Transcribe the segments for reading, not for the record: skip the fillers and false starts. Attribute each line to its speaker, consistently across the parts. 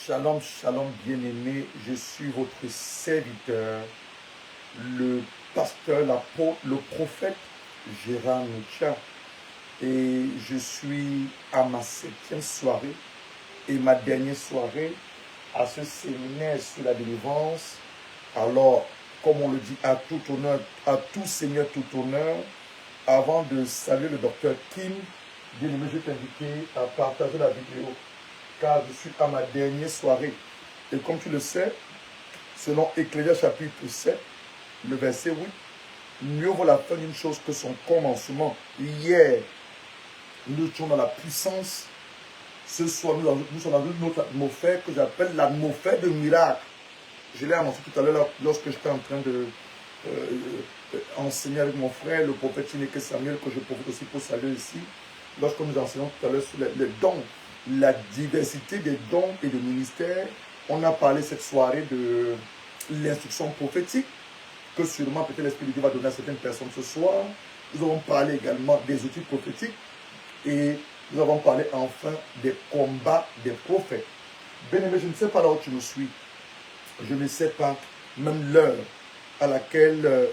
Speaker 1: Shalom, shalom bien-aimé, je suis votre serviteur, le pasteur, l'apôtre, le prophète Gérard Moucha. Et je suis à ma 7e soirée et ma dernière soirée à ce séminaire sur la délivrance. Alors, comme on le dit, à tout honneur, à tout seigneur, tout honneur, avant de saluer le docteur Kim, bien-aimé, je vais t'inviter à partager la vidéo, car je suis à ma dernière soirée. Et comme tu le sais, selon Ecclésiaste chapitre 7, le verset 8, mieux vaut la fin d'une chose que son commencement. Hier, nous étions dans la puissance. Ce soir, nous sommes dans une autre atmosphère que j'appelle l'atmosphère de miracle. Je l'ai annoncé tout à l'heure lorsque j'étais en train de enseigner avec mon frère, le prophète Chineke Samuel, que je profite aussi pour saluer ici. Lorsque nous enseignons tout à l'heure sur les dons, la diversité des dons et des ministères, on a parlé cette soirée de l'instruction prophétique, que sûrement peut-être l'Esprit de Dieu va donner à certaines personnes ce soir. Nous avons parlé également des outils prophétiques et nous avons parlé enfin des combats des prophètes. Bien-aimé, je ne sais pas là où tu me suis. Je ne sais pas même l'heure à laquelle,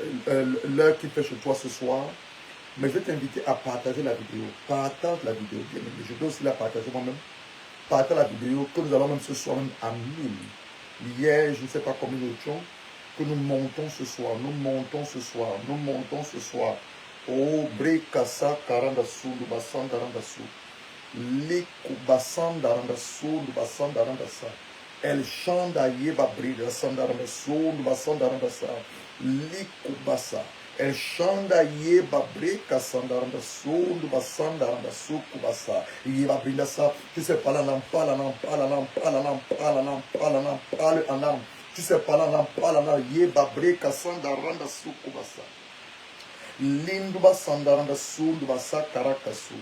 Speaker 1: l'heure qu'il fait chez toi ce soir. Mais je vais t'inviter à partager la vidéo. Partage la vidéo, bien-aimé. Je dois aussi la partager moi-même. Partage la vidéo que nous allons même ce soir même à 1000. Hier, je ne sais pas combien nous étions, que nous montons ce soir. Nous montons ce soir. Nous montons ce soir. Oh, Brekasa Karandasu, Lubasandarandasu. Likubasandarandasu, Lubasandarandasa. El Shanda Yeba Brida Sandarandasu, Lubasandarandasa. Likubasa. El Shanda Yeba Breka Sandarandasu, Lubasandarandasu, Kubasa. Yeba Brinda Sa. Tu sais pas la lampe, tu sais pas la lampe, Yeba Breka Sandarandasu, Kubasa. Linduba Sandaranda Sunduba Sakarakasu.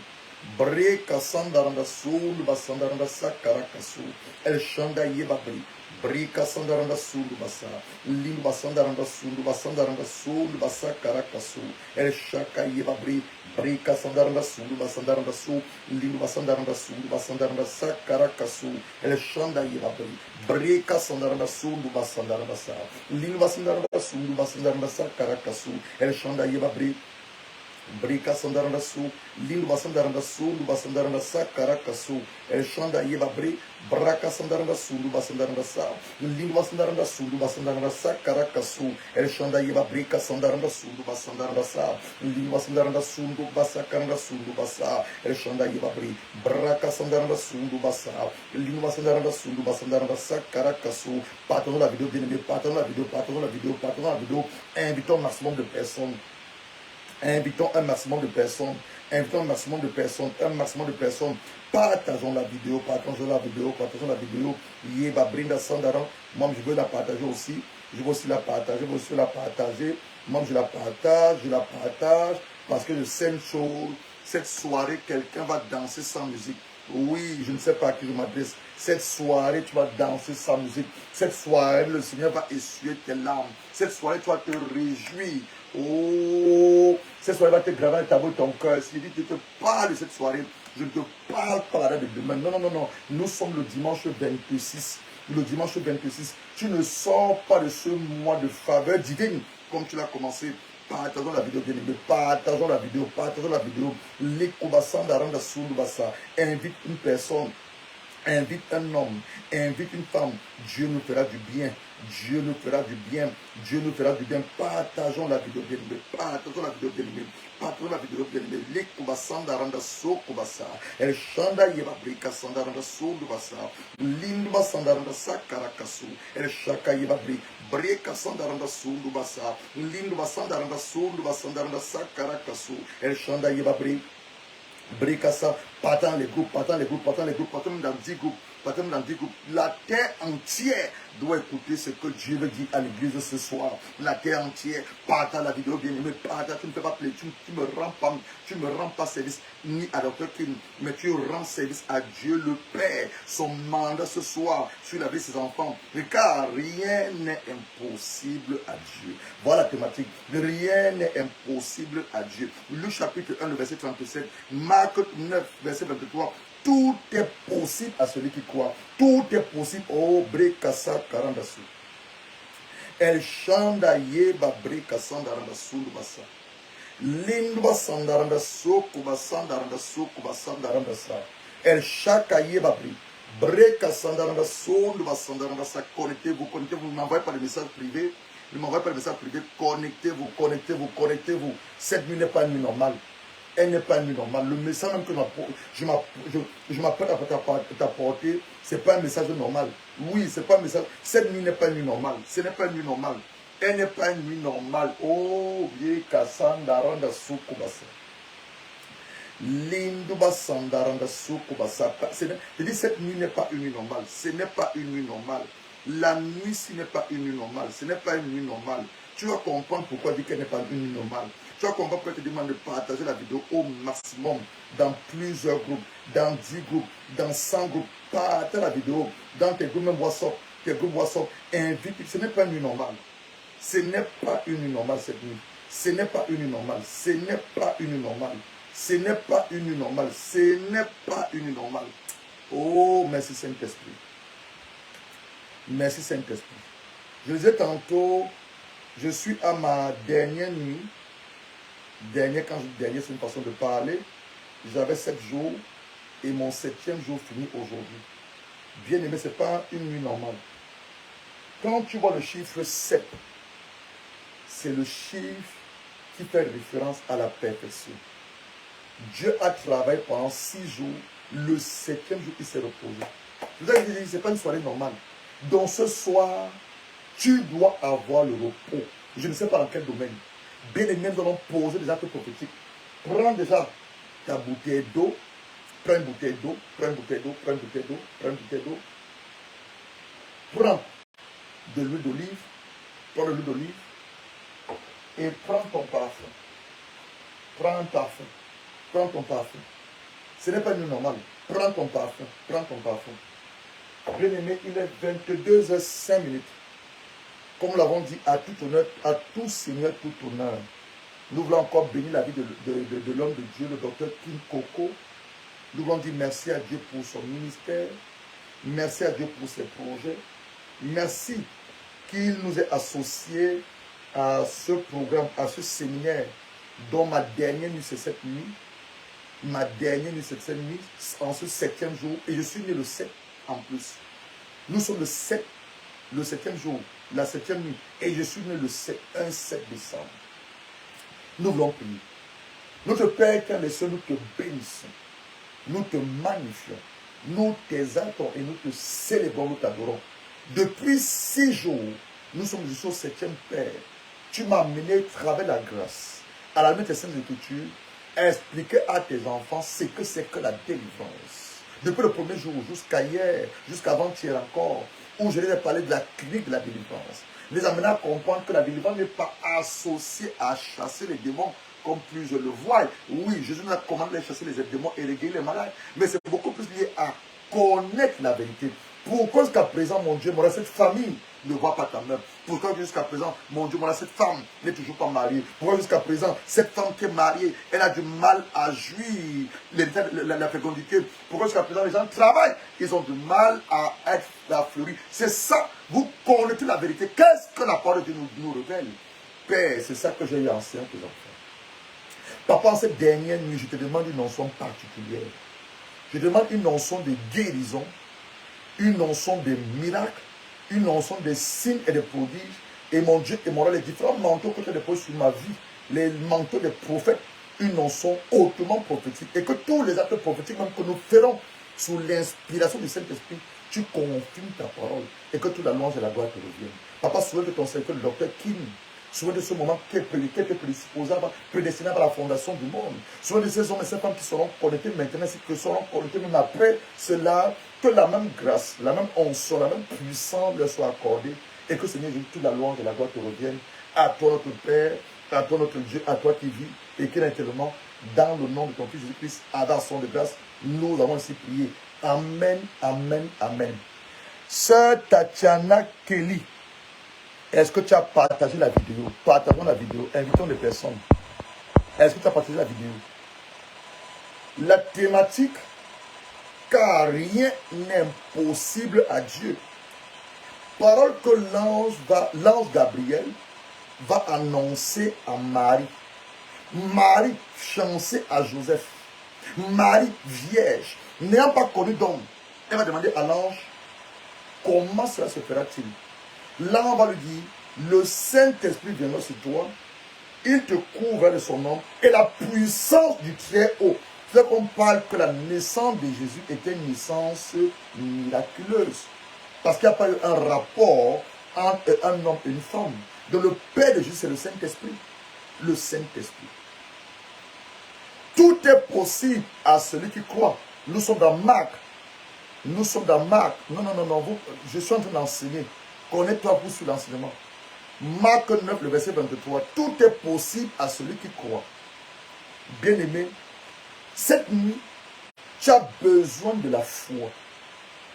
Speaker 1: Breka Sandaranda Sunduba Sandaranda Sakarakasu. El Shanda Yebabri. Breka Sandaranda Sunduba Sa. Linduba Sandaranda Sunduba Sandaranda Sunduba Sakarakasu. El Shaka Yebabri. Breka Sandaranda Sunduba Sandaranda Su. Linduba Sandaranda Sunduba Sandaranda Sakarakasu. El Shanda Yebabri. Breka Sandaranda Sunduba Sandaranda Sa. Linduba Sandaranda Sunduba Sandaranda Sakarakasu. El Shanda Yebabri. Brika Sandaranda Su, Linduba Sandaranda Su, Luba Sandaranda Sa, Karakasu, El Shanda Yebabri, Braka Sandaranda Su, Luba Sandaranda Sa, Linduba Sandaranda Su, Luba Sandaranda Sa, Karakasu, El Shanda Yebabrika Sandaranda Su, Luba Sandaranda Sa, Linduba Sandaranda Su, Luba Sakaranda Su, Luba Sa, El Shanda Yebabri, Braka Sandaranda Su, Luba Sa, Linduba Sandaranda Su, Luba Sandaranda Sa, Karakasu. Partons la vidéo, bien aimé, partons la vidéo, partons la vidéo, partons la vidéo, invitons un maximum de personnes. Invitons un maximum de personnes. Invitons un maximum de personnes. Un maximum de personnes. Partageons la vidéo. Partageons la vidéo. Partageons la vidéo. Yeba Brinda Sandaran. Moi, je veux la partager aussi. Je veux aussi la partager. Je veux aussi la partager. Moi, je la partage. Je la partage. Parce que je sais une chose. Cette soirée, quelqu'un va danser sans musique. Oui, je ne sais pas à qui je m'adresse. Cette soirée, tu vas danser sans musique. Cette soirée, le Seigneur va essuyer tes larmes. Cette soirée, tu vas te réjouir. Oh, cette soirée va te graver un tableau de ton cœur. Si je te parle de cette soirée, je ne te parle pas de demain. Non, non, non, non. Nous sommes le dimanche 26. Le dimanche 26. Tu ne sors pas de ce mois de faveur divine comme tu l'as commencé. Partageons la vidéo, bien aimé. Partageons la vidéo. Partageons la vidéo. Invite une personne. Invite un homme, invite une femme, Dieu nous fera du bien, Dieu nous fera du bien, Dieu nous fera du bien. Partageons la vidéo bien aimée, partageons la vidéo bien aimée, partageons la vidéo bien aimée. Les kubasanda randa so kubasa, el shanda yebabrika sanda randa so kubasa, linduba sanda randa sakarakasu, el shaka yebabri, breka sanda randa so kubasa, linduba sanda randa so kubasanda randa sakarakasu, el shanda yebabri. Brikassa, partant les groupes, partant les groupes, partant les groupes, partant dans 10 groupes, partant dans 10 groupes. La terre entière doit écouter ce que Dieu veut dire à l'église ce soir. La terre entière, partant la vidéo bien aimée, partant, tu ne fais pas plaisir, tu me rends pas service ni à Dr. Kim, mais tu rends service à Dieu le Père. Son mandat ce soir sur la vie de ses enfants. Car rien n'est impossible à Dieu. Voilà la thématique. Rien n'est impossible à Dieu. Luc chapitre 1, le verset 37. Marc 9, verset 23. Tout est possible à celui qui croit. Tout est possible. Oh, Brekasa Karandasu. El Shanda Yeba Brekasa Darandasu Basa. Linduba Sandaranda Sokuba Sandaranda Sokuba Sandaranda. El Shaka Yeba Bri. Breka Sandaranda Sonduba Sandaranda Sa. Connectez-vous, connectez-vous. Ne m'envoyez pas de message privé. Ne m'envoyez pas de message privé. Connectez-vous, connectez-vous, connectez-vous. Cette nuit n'est pas une nuit normale. Elle n'est pas une nuit normale. Le message même que je m'apprête à t'apporter, ce n'est pas un message normal. Oui, c'est pas un message. Cette nuit n'est pas une nuit normale. Ce n'est pas une nuit normale. Elle n'est pas une nuit normale. Oh, bien Kassandaranda Sukubasa. Linduba Sandaranda Sukubasa. Je dis, cette nuit n'est pas une nuit normale. Ce n'est pas une nuit normale. La nuit, ce n'est pas une nuit normale. Ce n'est pas une nuit normale. Tu vas comprendre pourquoi je dis qu'elle n'est pas une nuit normale. Tu vas comprendre pourquoi je te demande de partager la vidéo au maximum dans plusieurs groupes, dans 10 groupes, dans 100 groupes. Partage la vidéo dans tes groupes, même WhatsApp, tes groupes WhatsApp. Invite. Ce n'est pas une nuit normale. Ce n'est pas une nuit normale cette nuit. Ce n'est pas une nuit normale. Ce n'est pas une nuit normale. Ce n'est pas une nuit normale. Ce n'est pas une nuit normale. Oh, merci Saint-Esprit. Merci Saint-Esprit. Je disais tantôt, je suis à ma dernière nuit. Quand je dis dernier, c'est une façon de parler. J'avais 7 jours et mon 7e jour finit aujourd'hui. Bien aimé, ce n'est pas une nuit normale. Quand tu vois le chiffre 7, c'est le chiffre qui fait référence à la perfection. Dieu a travaillé pendant 6 jours. Le 7e jour, il s'est reposé. Je vous ai dit, ce n'est pas une soirée normale. Donc ce soir, tu dois avoir le repos. Je ne sais pas dans quel domaine. Bien aimé, nous allons poser des actes prophétiques. Prends déjà ta bouteille d'eau. Prends une bouteille d'eau. Prends une bouteille d'eau. Prends une bouteille d'eau. Prends une bouteille d'eau. Prends de l'huile d'olive. Prends de l'huile d'olive. Et prends ton parfum. Prends un parfum. Prends ton parfum. Ce n'est pas une nuit normale. Prends ton parfum. Prends ton parfum. Bien aimé, il est 22h05. Comme nous l'avons dit, à tout honneur, à tout Seigneur, tout honneur. Nous voulons encore bénir la vie de l'homme de Dieu, le docteur Kim Koko. Nous voulons dire merci à Dieu pour son ministère. Merci à Dieu pour ses projets. Merci qu'il nous ait associés à ce programme, à ce séminaire, dont ma dernière nuit, c'est cette nuit. Ma dernière nuit, c'est cette nuit, en ce 7e jour. Et je suis né le 7 en plus. Nous sommes le 7, le 7e jour, la 7e nuit. Et je suis né le 7 décembre. Nous voulons prier. Notre Père qui est les cieux, nous te bénissons. Nous te magnifions. Nous t'exaltons et nous te célébrons, nous t'adorons. Depuis 6 jours, nous sommes jusqu'au 7e Père. Tu m'as amené à travers la grâce, à la lumière des Saintes Écritures, à expliquer à tes enfants ce que c'est que la délivrance. Depuis le premier jour jusqu'à hier, jusqu'avant-hier encore, où je les ai parlé de la clinique de la délivrance. Les amener à comprendre que la délivrance n'est pas associée à chasser les démons, comme plus je le vois. Oui, Jésus nous a commandé de chasser les démons et de guérir les malades. Mais c'est beaucoup plus lié à connaître la vérité. Pourquoi jusqu'à présent, mon Dieu, mon cette famille ne voit pas ta main? Pourquoi jusqu'à présent, mon Dieu, cette femme n'est toujours pas mariée? Pourquoi jusqu'à présent, cette femme qui est mariée, elle a du mal à jouir la fécondité? Pourquoi jusqu'à présent, les gens travaillent, ils ont du mal à être fleuris? C'est ça, vous connaissez la vérité. Qu'est-ce que la parole de Dieu nous révèle? Père, c'est ça que j'ai eu enseigné à tes enfants. Papa, en cette dernière nuit, je te demande une onction particulière. Je demande une onction de guérison, une onction de miracles, une onction de signes et de prodiges. Et mon Dieu et mon roi, les différents manteaux que tu as déposés sur ma vie, les manteaux des prophètes, une onction hautement prophétique. Et que tous les actes prophétiques, même que nous ferons sous l'inspiration du Saint-Esprit, tu confirmes ta parole. Et que toute la louange et la gloire te reviennent. Papa, souviens de ton serviteur, le docteur Kim. Souviens de ce moment qui était prédestiné à la fondation du monde. Souviens de ces hommes et ces femmes qui seront connectés maintenant, qui seront connectés même après cela. Que la même grâce, la même onction, la même puissance leur soit accordée. Et que Seigneur Jésus, toute la louange et la gloire te reviennent. À toi notre Père, à toi notre Dieu, à toi qui vis. Et qui tellement dans le nom de ton Fils Jésus-Christ, à la son de grâce, nous avons ainsi prié. Amen, amen, amen. Sœur Tatiana Kelly, est-ce que tu as partagé la vidéo? Partageons la vidéo, invitons les personnes. Est-ce que tu as partagé la vidéo? La thématique car rien n'est impossible à Dieu. Parole que l'ange Gabriel va annoncer à Marie. Marie, fiancée à Joseph. Marie, vierge, n'ayant pas connu d'homme. Elle va demander à l'ange, comment cela se fera-t-il? L'ange va lui dire, le Saint-Esprit viendra sur toi, il te couvre de son nom, et la puissance du Très-Haut. C'est qu'on parle que la naissance de Jésus était une naissance miraculeuse. Parce qu'il n'y a pas eu un rapport entre un homme et une femme. Donc le Père de Jésus, c'est le Saint-Esprit. Le Saint-Esprit. Tout est possible à celui qui croit. Nous sommes dans Marc. Nous sommes dans Marc. Non, je suis en train d'enseigner. Connais-toi vous sur l'enseignement. Marc 9, le verset 23. Tout est possible à celui qui croit. Bien-aimé, cette nuit, tu as besoin de la foi.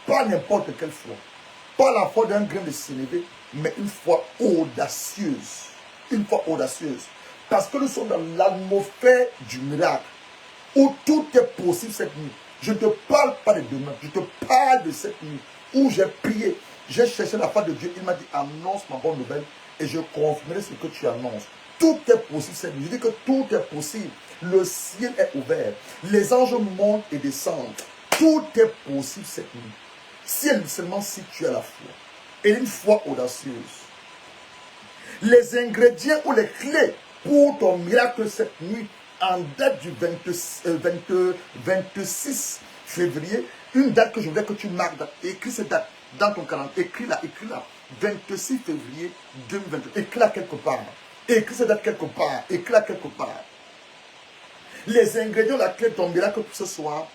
Speaker 1: Pas n'importe quelle foi. Pas la foi d'un grain de sénévé, mais une foi audacieuse. Une foi audacieuse. Parce que nous sommes dans l'atmosphère du miracle, où tout est possible cette nuit. Je ne te parle pas de demain, je te parle de cette nuit, où j'ai prié, j'ai cherché la face de Dieu, il m'a dit, annonce ma bonne nouvelle, et je confirmerai ce que tu annonces. Tout est possible cette nuit. Je dis que tout est possible. Le ciel est ouvert, les anges montent et descendent. Tout est possible cette nuit. Si seulement si tu as la foi, et une foi audacieuse. Les ingrédients ou les clés pour ton miracle cette nuit, en date du 26 février, une date que je voudrais que tu marques, écris cette date dans ton calendrier, écris-la, 26 février 2023, écris-la quelque part, écris cette date quelque part, écris-la quelque part. Les ingrédients, la clé de ton miracle pour ce soir,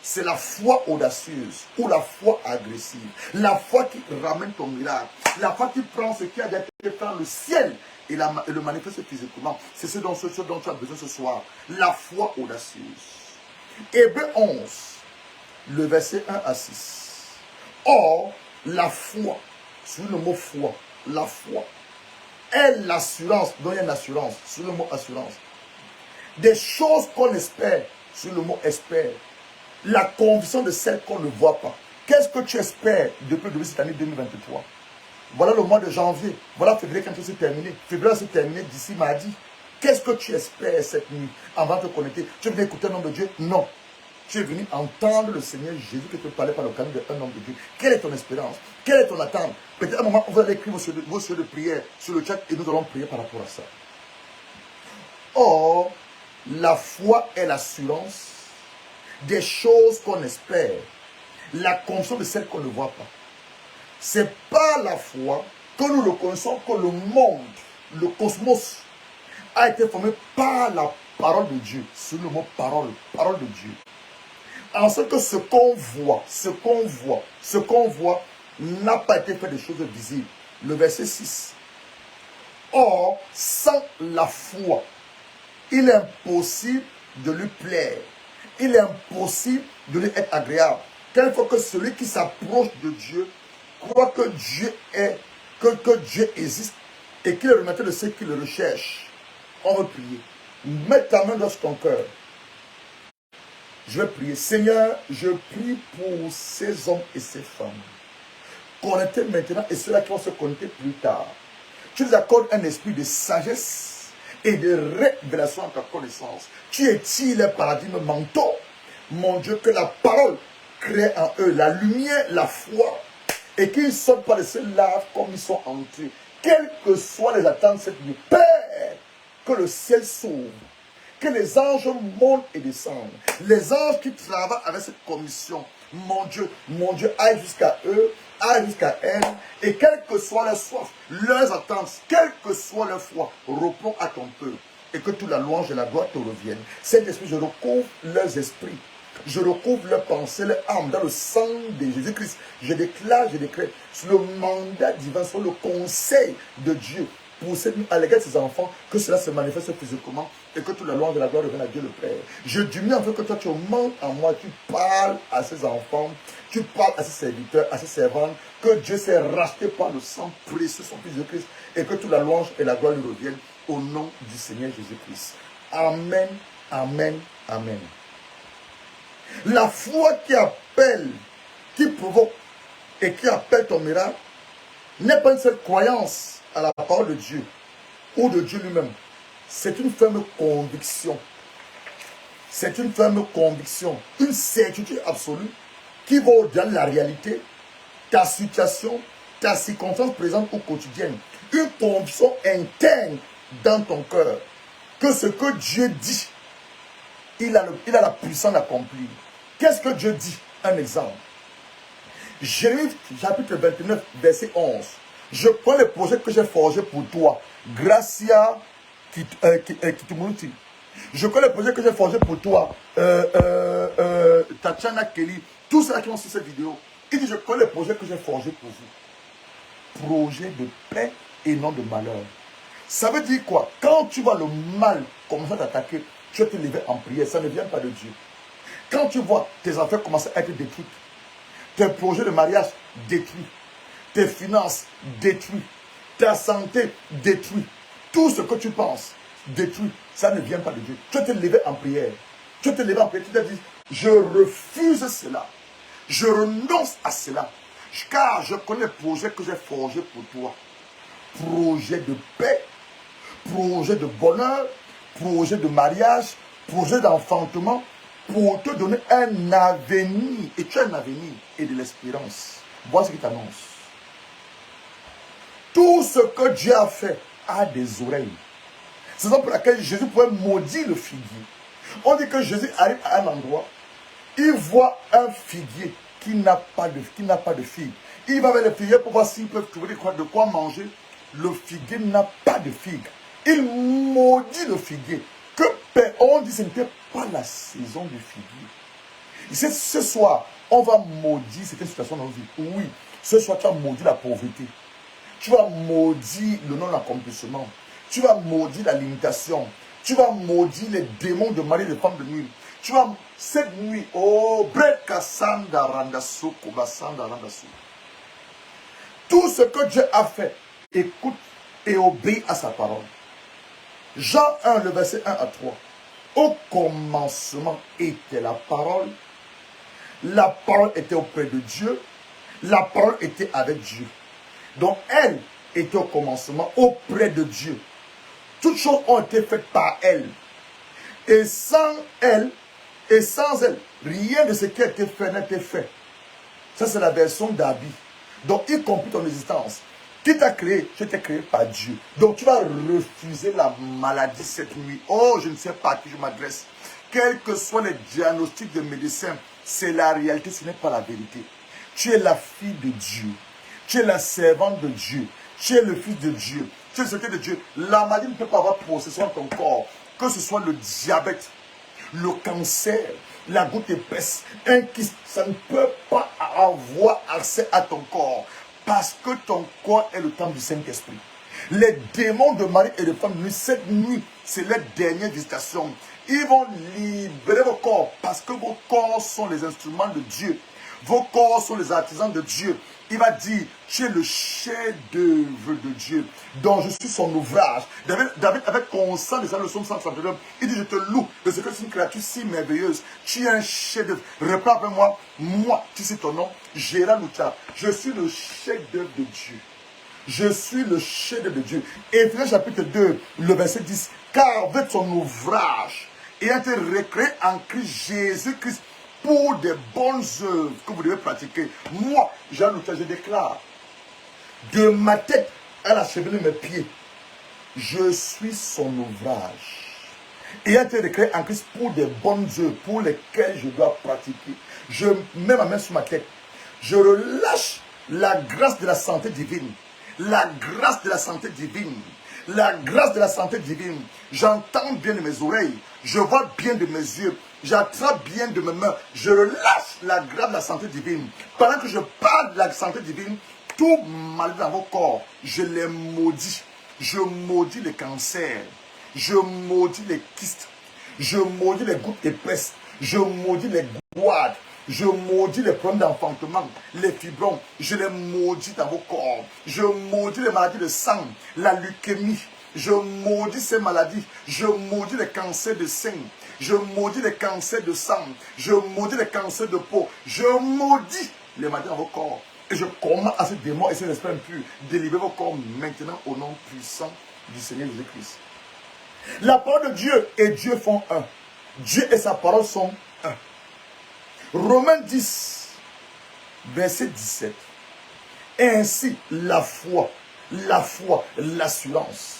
Speaker 1: c'est la foi audacieuse ou la foi agressive. La foi qui ramène ton miracle. La foi qui prend ce qui a été fait dans le ciel et le manifeste physiquement. C'est ce dont tu as besoin ce soir. La foi audacieuse. Hébreux 11, le verset 1 à 6. Or, la foi, sur le mot foi, la foi, est l'assurance. Donc il y a une assurance, sur le mot assurance. Des choses qu'on espère, sur le mot espère. La conviction de celle qu'on ne voit pas. Qu'est-ce que tu espères depuis cette année 2023? Voilà le mois de janvier. Voilà février quand c'est terminé. Février c'est terminé d'ici mardi. Qu'est-ce que tu espères cette nuit avant de te connecter? Tu es venu écouter un homme de Dieu? Non. Tu es venu entendre le Seigneur Jésus qui te parlait par le canal d'un homme de Dieu. Quelle est ton espérance? Quelle est ton attente? Peut-être à un moment, vous allez écrire vos souhaits de prière sur le chat et nous allons prier par rapport à ça. Or, la foi est l'assurance des choses qu'on espère, la conviction de celles qu'on ne voit pas. C'est par la foi que nous reconnaissons que le monde, le cosmos, a été formé par la parole de Dieu. C'est le mot parole, parole de Dieu. En ce que ce qu'on voit n'a pas été fait de choses visibles. Le verset 6. Or, sans la foi, il est impossible de lui plaire. Il est impossible de lui être agréable. Quelquefois que celui qui s'approche de Dieu croit que Dieu est, que Dieu existe et qu'il est le maître de ceux qui le recherchent. On va prier. Mets ta main dans ton cœur. Je vais prier. Seigneur, je prie pour ces hommes et ces femmes. Connectés maintenant et ceux-là qui vont se connecter plus tard. Tu nous accordes un esprit de sagesse et de révélation en ta connaissance. Tu étires les paradigmes mentaux. Mon Dieu, que la parole crée en eux la lumière, la foi, et qu'ils ne sortent pas de ce lave comme ils sont entrés. Quelles que soient les attentes cette nuit, Père, que le ciel s'ouvre, que les anges montent et descendent. Les anges qui travaillent avec cette commission, mon Dieu, aille jusqu'à eux, aille jusqu'à elles, et quelle que soit leur soif, leurs attentes, quelle que soit leur foi, réponds à ton peuple, et que toute la louange et la gloire te reviennent. Saint-Esprit, je recouvre leurs esprits, je recouvre leurs pensées, leurs âmes, dans le sang de Jésus-Christ. Je déclare, je décrète, sur le mandat divin, sur le conseil de Dieu, pour cette nuit, à l'égard de ses enfants, que cela se manifeste physiquement et que toute la louange de la gloire revienne à Dieu le Père. Je diminue en fait que toi tu augmentes en moi, tu parles à ses enfants, tu parles à ses serviteurs, à ses servantes, que Dieu s'est racheté par le sang précieux, son Fils de Christ, et que toute la louange et la gloire lui reviennent au nom du Seigneur Jésus-Christ. Amen, amen, amen. La foi qui appelle appelle, qui provoque et qui appelle ton miracle, n'est pas une seule croyance à la parole de Dieu ou de Dieu lui-même. C'est une ferme conviction. C'est une ferme conviction, une certitude absolue qui va au-delà de la réalité, ta situation, ta circonstance présente ou quotidienne. Une conviction interne dans ton cœur que ce que Dieu dit, il a la puissance d'accomplir. Qu'est-ce que Dieu dit? Un exemple. Jérémie chapitre 29, verset 11. Je prends le projet que j'ai forgé pour toi. Gracia Kitumuti. Je connais le projet que j'ai forgé pour toi. Tatiana Kelly. Tous ceux qui ont sur cette vidéo. Il dit, je connais le projet que j'ai forgé pour vous. Projet de paix et non de malheur. Ça veut dire quoi? Quand tu vois le mal commencer à t'attaquer, tu vas te lever en prière. Ça ne vient pas de Dieu. Quand tu vois tes affaires commencer à être détruites, tes projets de mariage détruits, tes finances détruites, ta santé détruite, tout ce que tu penses détruit, ça ne vient pas de Dieu. Tu vas te lever en prière. Tu vas te lever en prière. Tu te dis, je refuse cela. Je renonce à cela. Car je connais le projet que j'ai forgé pour toi. Projet de paix, projet de bonheur, projet de mariage, projet d'enfantement, pour te donner un avenir. Et tu as un avenir et de l'espérance. Vois ce qu'il t'annonce. Tout ce que Dieu a fait a des oreilles. C'est ça pour laquelle Jésus pouvait maudire le figuier. On dit que Jésus arrive à un endroit, il voit un figuier qui n'a pas de figue. Il va vers le figuier pour voir s'ils peuvent trouver de quoi manger. Le figuier n'a pas de figue. Il maudit le figuier. On dit que ce n'était pas la saison du figuier. Ce soir, on va maudire cette situation dans nos vies. Oui, ce soir, tu vas maudire la pauvreté. Tu vas maudire le non-accomplissement. Tu vas maudire la limitation. Tu vas maudire les démons de mari et de femme de nuit. Tu vas, cette nuit, oh, Brekasanda Randasu, Kobasanda Randasu. Tout ce que Dieu a fait, écoute et obéis à sa parole. Jean 1, le verset 1 à 3. Au commencement était la parole. La parole était auprès de Dieu. La parole était avec Dieu. Donc elle était au commencement auprès de Dieu. Toutes choses ont été faites par elle. Et sans elle, rien de ce qui a été fait n'a été fait. Ça, c'est la version d'Abi. Donc, y compris ton existence. Qui t'a créé? Je t'ai créé par Dieu. Donc, tu vas refuser la maladie cette nuit. Oh, je ne sais pas à qui je m'adresse. Quels que soient les diagnostics de médecins, c'est la réalité, ce n'est pas la vérité. Tu es la fille de Dieu. Tu es la servante de Dieu. Tu es le fils de Dieu. Tu es le secret de Dieu. La maladie ne peut pas avoir possession de ton corps. Que ce soit le diabète, le cancer, la goutte épaisse, un kyste, ça ne peut pas avoir accès à ton corps. Parce que ton corps est le temple du Saint-Esprit. Les démons de mari et de femme, cette nuit, c'est leur dernière visitation. Ils vont libérer vos corps parce que vos corps sont les instruments de Dieu. Vos corps sont les artisans de Dieu. Il va dire, tu es le chef-d'œuvre de Dieu, dont je suis son ouvrage. David avait conscience de ça, le psaume 139. Il dit, je te loue de ce que c'est une créature si merveilleuse. Tu es un chef-d'œuvre. Reprends avec moi, tu sais ton nom, Gérald Lucha. Je suis le chef-d'œuvre de Dieu. Je suis le chef-d'œuvre de Dieu. Éphésiens chapitre 2, le verset 10. Car avec son ouvrage, il a été recréé en Christ Jésus-Christ pour des bonnes œuvres que vous devez pratiquer. Moi, Jean Lucha, je déclare, de ma tête à la chevelure de mes pieds, je suis son ouvrage. Il a été recréé en Christ pour des bonnes œuvres pour lesquelles je dois pratiquer. Je mets ma main sur ma tête. Je relâche la grâce de la santé divine. La grâce de la santé divine. La grâce de la santé divine. J'entends bien de mes oreilles. Je vois bien de mes yeux. J'attrape bien de mes mains. Je relâche la grâce de la santé divine. Pendant que je parle de la santé divine, tout mal dans vos corps, je les maudis. Je maudis les cancers. Je maudis les kystes. Je maudis les gouttes épaisses. Je maudis les goides. Je maudis les problèmes d'enfantement, les fibromes. Je les maudis dans vos corps. Je maudis les maladies de sang, la leucémie. Je maudis ces maladies. Je maudis les cancers de sein. Je maudis les cancers de sang. Je maudis les cancers de peau. Je maudis les maladies dans vos corps. Et je commande à ces démons et ces esprits impurs de libérer vos corps maintenant au nom puissant du Seigneur Jésus-Christ. La parole de Dieu et Dieu font un. Dieu et sa parole sont un. Romains 10, verset 17. Ainsi, la foi, l'assurance,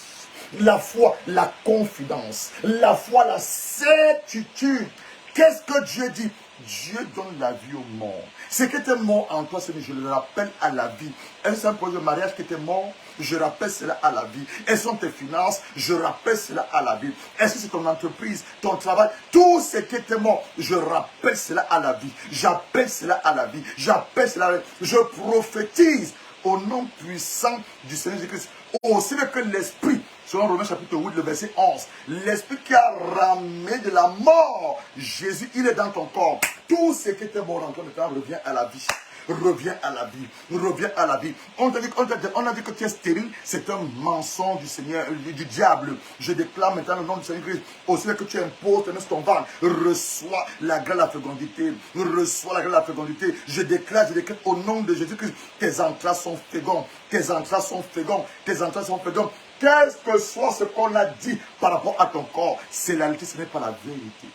Speaker 1: la foi, la confidence, la foi, la certitude. Qu'est-ce que Dieu dit? Dieu donne la vie aux morts. Ce qui était mort en toi, je le rappelle à la vie. Est-ce un projet de mariage qui était mort? Je rappelle cela à la vie. Est-ce sont tes finances? Je rappelle cela à la vie. Est-ce que c'est ton entreprise, ton travail? Tout ce qui était mort, je rappelle cela à la vie. J'appelle cela à la vie. J'appelle cela à la vie. Je prophétise au nom puissant du Seigneur Jésus-Christ. Aussi que l'Esprit, selon Romains chapitre 8, le verset 11, l'Esprit qui a ramené de la mort, Jésus, il est dans ton corps. Tout ce qui était mort en toi maintenant revient à la vie. Revient à la vie, revient à la vie. On a dit que tu es stérile, c'est un mensonge du Seigneur, du diable. Je déclare maintenant le nom du Seigneur Christ. Aussi que tu imposes ton ventre, reçois la grâce de la fécondité. Reçois la grâce de la fécondité. Je déclare au nom de Jésus-Christ, tes entrailles sont fécondes, tes entrailles sont fécondes, tes entrailles sont fécondes. Qu'est-ce que soit ce qu'on a dit par rapport à ton corps, c'est la réalité, ce n'est pas la vérité.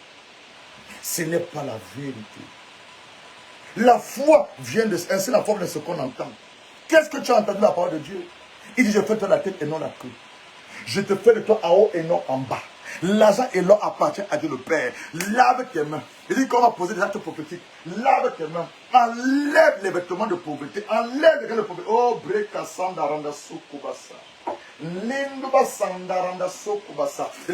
Speaker 1: Ce n'est pas la vérité. La foi vient de... Ainsi la foi de ce qu'on entend. Qu'est-ce que tu as entendu de la parole de Dieu? Il dit, je fais de toi la tête et non la queue. Je te fais de toi en haut et non en bas. L'argent et l'or appartient à Dieu le Père. Lave tes mains. Il dit qu'on va poser des actes prophétiques. Lave tes mains. Enlève les vêtements de pauvreté. Enlève les vêtements de pauvreté. Oh, Brekassanda Randa Sukubasa.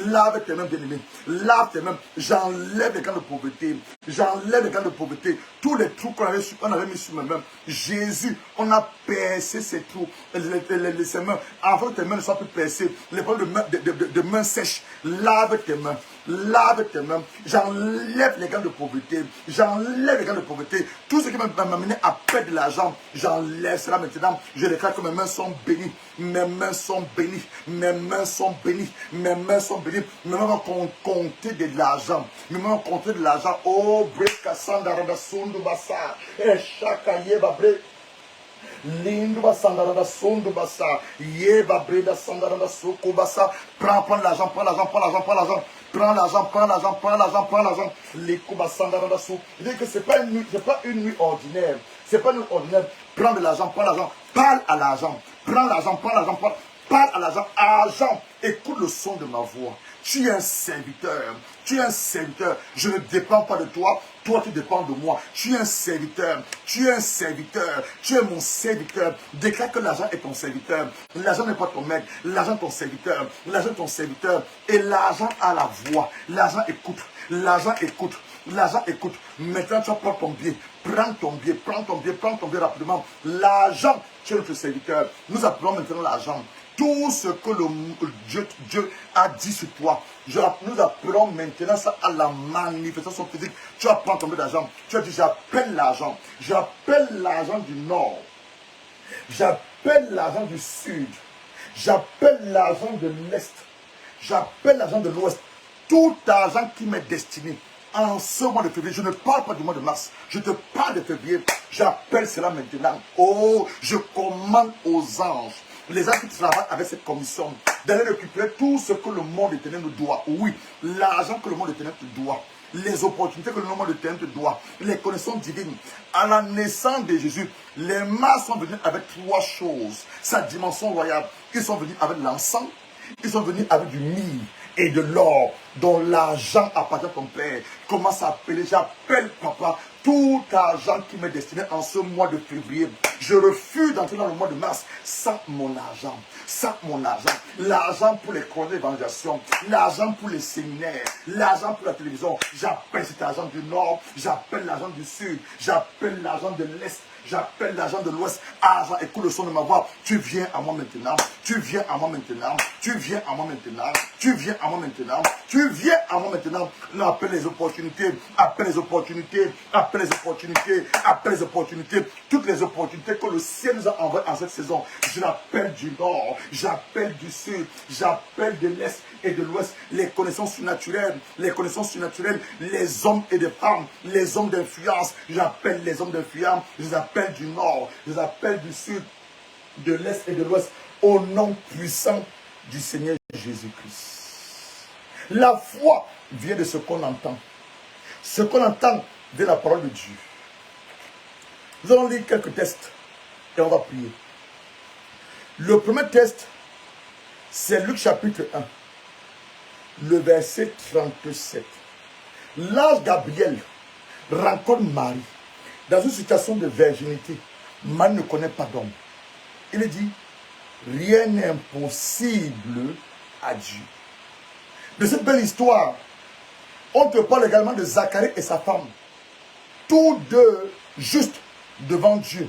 Speaker 1: Lave tes mains, bien-aimés. Lave tes mains. J'enlève les gants de pauvreté. J'enlève les gants de pauvreté. Tous les trous qu'on avait mis sur mes mains. Jésus, on a percé ces trous. Ces mains. Avant que tes mains ne soient plus percées. Les problèmes de mains sèches. Lave tes mains. Lave tes mains. J'enlève les gants de pauvreté. J'enlève les gants de pauvreté. Tout ce qui m'a amené à perdre de l'argent, j'enlève cela maintenant. Je déclare que mes mains sont bénies. Mes mains sont bénies. Mes mains sont bénies. Mes mains sont bénies. Mes mains vont compter de l'argent. Mes mains vont compter de l'argent. Oh, Brekassanda Randa Sundu Basa. Et Chakaye Babre. Linduba sandarada sondubasa. Yeba breda sandarada sokubasa. Prends l'argent, prends l'argent, prends l'argent, prends l'argent. Prends l'argent, prends l'argent, prends l'argent, prends l'argent. Les kuba sandarada sou. Il dit que c'est pas une nuit ordinaire. C'est pas une nuit ordinaire. Prends de l'argent, prends l'argent. Parle à l'argent. Prends l'argent, prends l'argent, parle à l'argent. Argent, écoute le son de ma voix. Tu es un serviteur. Tu es un serviteur. Je ne dépends pas de toi. Toi, tu dépends de moi. Tu es un serviteur. Tu es un serviteur. Tu es mon serviteur. Déclare que l'argent est ton serviteur. L'argent n'est pas ton maître. L'argent est ton serviteur. L'argent est ton serviteur. Et l'argent a la voix. L'argent écoute. L'argent écoute. L'argent écoute. Maintenant, tu vas prendre ton billet. Prends ton billet. Prends ton billet. Prends ton billet rapidement. L'argent, tu es notre serviteur. Nous appelons maintenant l'argent. Tout ce que Dieu a dit sur toi, nous appelons maintenant ça à la manifestation physique. Tu vas prendre ton billet d'argent. Tu vas dire, j'appelle l'argent. J'appelle l'argent du nord. J'appelle l'argent du sud. J'appelle l'argent de l'est. J'appelle l'argent de l'ouest. Tout argent qui m'est destiné en ce mois de février. Je ne parle pas du mois de mars. Je te parle de février. J'appelle cela maintenant. Oh, je commande aux anges. Les gens qui travaillent avec cette commission d'aller récupérer tout ce que le monde éternel nous doit. Oui, l'argent que le monde éternel te doit. Les opportunités que le monde éternel te doit. Les connaissances divines. À la naissance de Jésus, les mâles sont venus avec trois choses. Sa dimension royale. Ils sont venus avec l'encens. Ils sont venus avec du myrrhe et de l'or, dont l'argent appartient à ton Père. Commence à appeler, j'appelle papa, tout argent qui m'est destiné en ce mois de février. Je refuse d'entrer dans le mois de mars sans mon argent. Sans mon argent. L'argent pour les chroniques d'évangélisation, l'argent pour les séminaires, l'argent pour la télévision. J'appelle cet argent du nord, j'appelle l'argent du sud, j'appelle l'argent de l'est. J'appelle l'argent de l'ouest. Argent, écoute le son de ma voix. Tu viens à moi maintenant. Tu viens à moi maintenant. Tu viens à moi maintenant. Tu viens à moi maintenant. Tu viens à moi maintenant. Appelle les opportunités. Appelle les opportunités. Appelle après les opportunités, après les opportunités, toutes les opportunités que le ciel nous a envoyées en cette saison. Je l'appelle du nord, j'appelle du sud, j'appelle de l'est et de l'ouest, les connaissances surnaturelles, les hommes et des femmes, les hommes d'influence, j'appelle les hommes d'influence, je les appelle du nord, je les appelle du sud, de l'est et de l'ouest, au nom puissant du Seigneur Jésus-Christ. La foi vient de ce qu'on entend. Ce qu'on entend vient de la parole de Dieu. Nous allons lire quelques tests et on va prier. Le premier test, c'est Luc chapitre 1, le verset 37. L'ange Gabriel rencontre Marie dans une situation de virginité. Marie ne connaît pas d'homme. Il dit, rien n'est impossible à Dieu. De cette belle histoire, on te parle également de Zacharie et sa femme. Tous deux justes devant Dieu,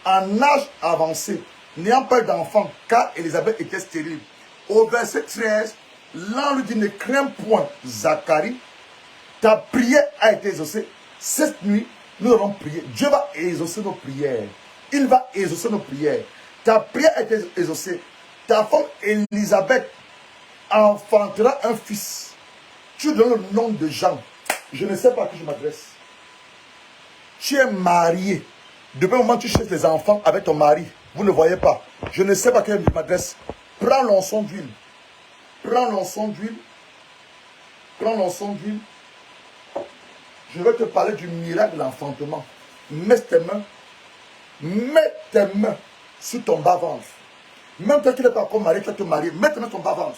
Speaker 1: en âge avancé, n'ayant pas d'enfant, car Élisabeth était stérile. Au verset 13, l'ange lui dit, ne crains point, Zacharie, ta prière a été exaucée. Cette nuit, nous allons prier. Dieu va exaucer nos prières. Il va exaucer nos prières. Ta prière a été exaucée. Ta femme Élisabeth enfantera un fils. Tu donnes le nom de Jean. Je ne sais pas à qui je m'adresse. Tu es marié. Depuis le moment où tu cherches les enfants avec ton mari, vous ne voyez pas. Je ne sais pas à qui je m'adresse. Prends l'onçon d'huile. Prends l'onçon d'huile. Prends l'onçon d'huile. Je vais te parler du miracle de l'enfantement. Mets tes mains sur ton bas-ventre. Même toi qui n'es pas encore marié, tu vas te marier. Mets tes mains sur ton bas-ventre.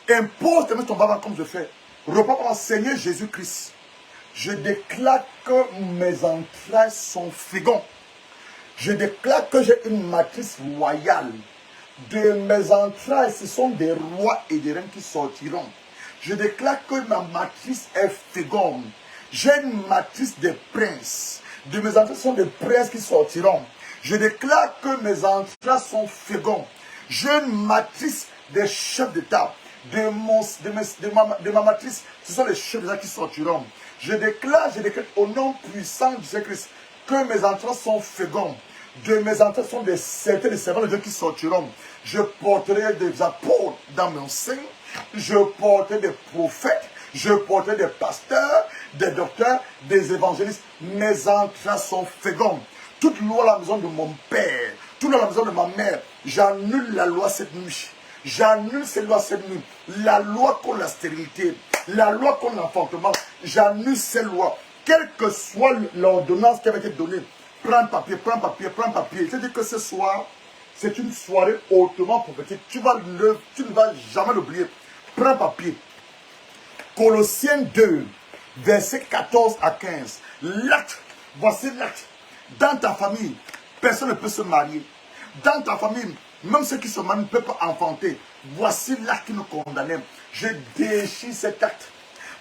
Speaker 1: Impose tes mains sur ton bas-ventre comme je fais. Reprends mon Seigneur Jésus-Christ. Je déclare que mes entrailles sont fécondes. Je déclare que j'ai une matrice royale. De mes entrailles, ce sont des rois et des reines qui sortiront. Je déclare que ma matrice est féconde. J'ai une matrice des princes. De mes entrailles, ce sont des princes qui sortiront. Je déclare que mes entrailles sont fécondes. J'ai une matrice des chefs d'État. De ma matrice, ce sont les chefs d'État qui sortiront. Je déclare au nom puissant de Jésus-Christ que mes entrailles sont fécondes. De mes entrailles sont des servants de Dieu qui sortiront. Je porterai des apôtres dans mon sein. Je porterai des prophètes. Je porterai des pasteurs, des docteurs, des évangélistes. Mes entrailles sont fécondes. Toute loi à la maison de mon père, toute loi à la maison de ma mère, j'annule la loi cette nuit. J'annule ces lois cette nuit. La loi contre la stérilité, la loi contre l'enfantement, j'annule ces lois. Quelle que soit l'ordonnance qui avait été donnée, prends papier, prends papier, prends papier. Je dis que ce soir, c'est une soirée hautement prophétique. Tu ne vas jamais l'oublier. Prends papier. Colossiens 2, versets 14 à 15. L'acte, voici l'acte. Dans ta famille, personne ne peut se marier. Dans ta famille, même ceux qui se marient ne peuvent pas enfanter. Voici l'acte qui nous condamnait. Je déchire cet acte.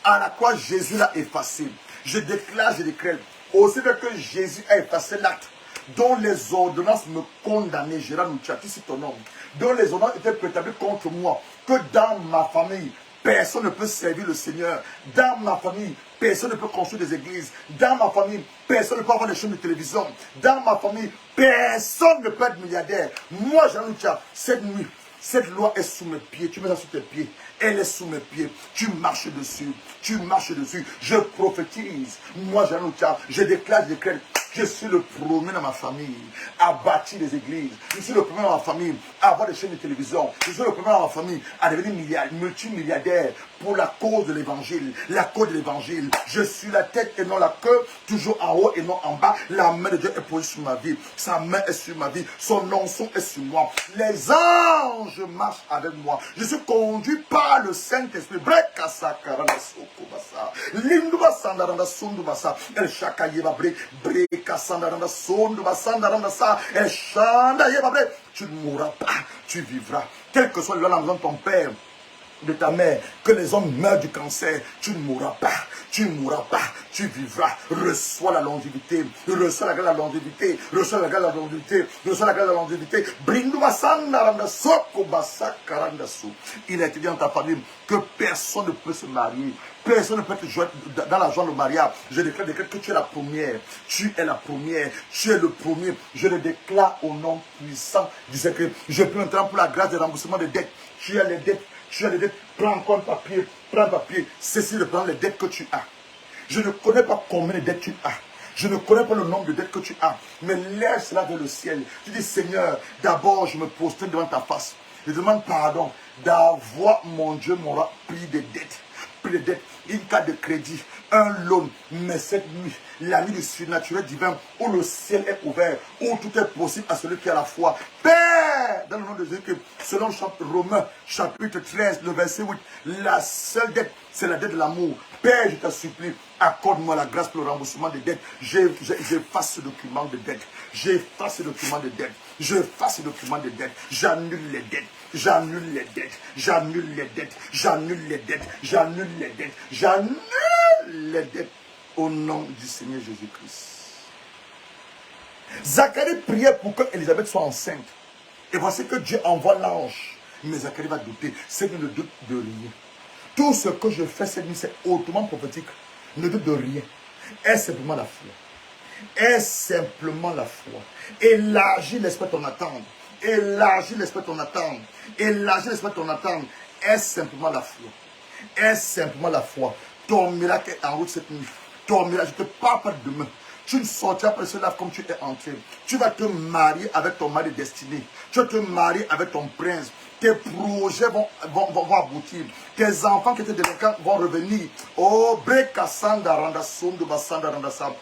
Speaker 1: À la croix, Jésus l'a effacé. Je déclare, je décrète. Aussi bien que Jésus a effacé l'acte dont les ordonnances me condamnaient, Gérard Mouchati, c'est ton nom, dont les ordonnances étaient prétablies contre moi, que dans ma famille, personne ne peut servir le Seigneur. Dans ma famille, personne ne peut construire des églises. Dans ma famille, personne ne peut avoir des chaînes de télévision. Dans ma famille, personne ne peut être milliardaire. Moi, Gérard Mouchati, cette nuit, cette loi est sous mes pieds. Tu mets ça sous tes pieds. Elle est sous mes pieds. Tu marches dessus. Tu marches dessus. Je prophétise. Moi, Gérard Mouchati, je déclare, je déclare. Je suis le premier dans ma famille à bâtir des églises. Je suis le premier dans ma famille à avoir des chaînes de télévision. Je suis le premier dans ma famille à devenir multimilliardaire pour la cause de l'évangile. La cause de l'évangile. Je suis la tête et non la queue. Toujours en haut et non en bas. La main de Dieu est posée sur ma vie. Sa main est sur ma vie. Son onction est sur moi. Les anges marchent avec moi. Je suis conduit par le Saint-Esprit. Tu ne mourras pas, tu vivras. Quel que soit le la maison de ton père, de ta mère, que les hommes meurent du cancer, tu ne mourras pas, tu ne mourras pas, tu vivras. Reçois la longévité, reçois la grâce de la longévité, reçois la grâce de la longévité, reçois la grâce de la longévité. Il a été dit dans ta famille que personne ne peut se marier, personne ne peut te jouer dans la joie de mariage. Je déclare que tu es la première, tu es la première, tu es le premier. Je le déclare au nom puissant du secret. Je prie maintenant pour la grâce de remboursement des dettes. Tu as les dettes. Tu as les dettes, prends encore un papier, prends un papier, cesse de prendre les dettes que tu as. Je ne connais pas combien de dettes tu as. Je ne connais pas le nombre de dettes que tu as. Mais lève cela vers le ciel. Tu dis, Seigneur, d'abord je me prosterne devant ta face. Je demande pardon d'avoir, mon Dieu, m'aura pris des dettes. Pris des dettes, une carte de crédit, un loan. Mais cette nuit, la nuit du surnaturel divin, où le ciel est ouvert, où tout est possible à celui qui a la foi. Père, dans le nom de Jésus, selon Romains, chapitre 13, le verset 8, la seule dette, c'est la dette de l'amour. Père, je te supplie, accorde-moi la grâce pour le remboursement des dettes. J'efface ce document de dette. J'efface ce document de dette. J'efface ce document de dette. J'annule les dettes. J'annule les dettes. J'annule les dettes. J'annule les dettes. J'annule les dettes. J'annule les dettes. Au nom du Seigneur Jésus-Christ. Zacharie priait pour que Élisabeth soit enceinte. Et voici que Dieu envoie l'ange. Mais Zacharie va douter. C'est qu'il ne doute de rien. Tout ce que je fais cette nuit, c'est hautement prophétique. Ne doute de rien. Est simplement la foi. Est simplement la foi. Élargis l'esprit ton attente. Élargis l'esprit ton attente. Élargis l'esprit ton attente. Est simplement la foi. Est simplement la foi. Ton miracle est en route cette nuit. Ton miracle, je ne te parle pas de demain. Tu ne sortiras pas de ce lave comme tu es entré. Tu vas te marier avec ton mari destiné. Tu vas te marier avec ton prince. Tes projets vont aboutir. Tes enfants qui étaient délinquants vont revenir. Oh, Brekasanda Randasum de Basanda Randasam.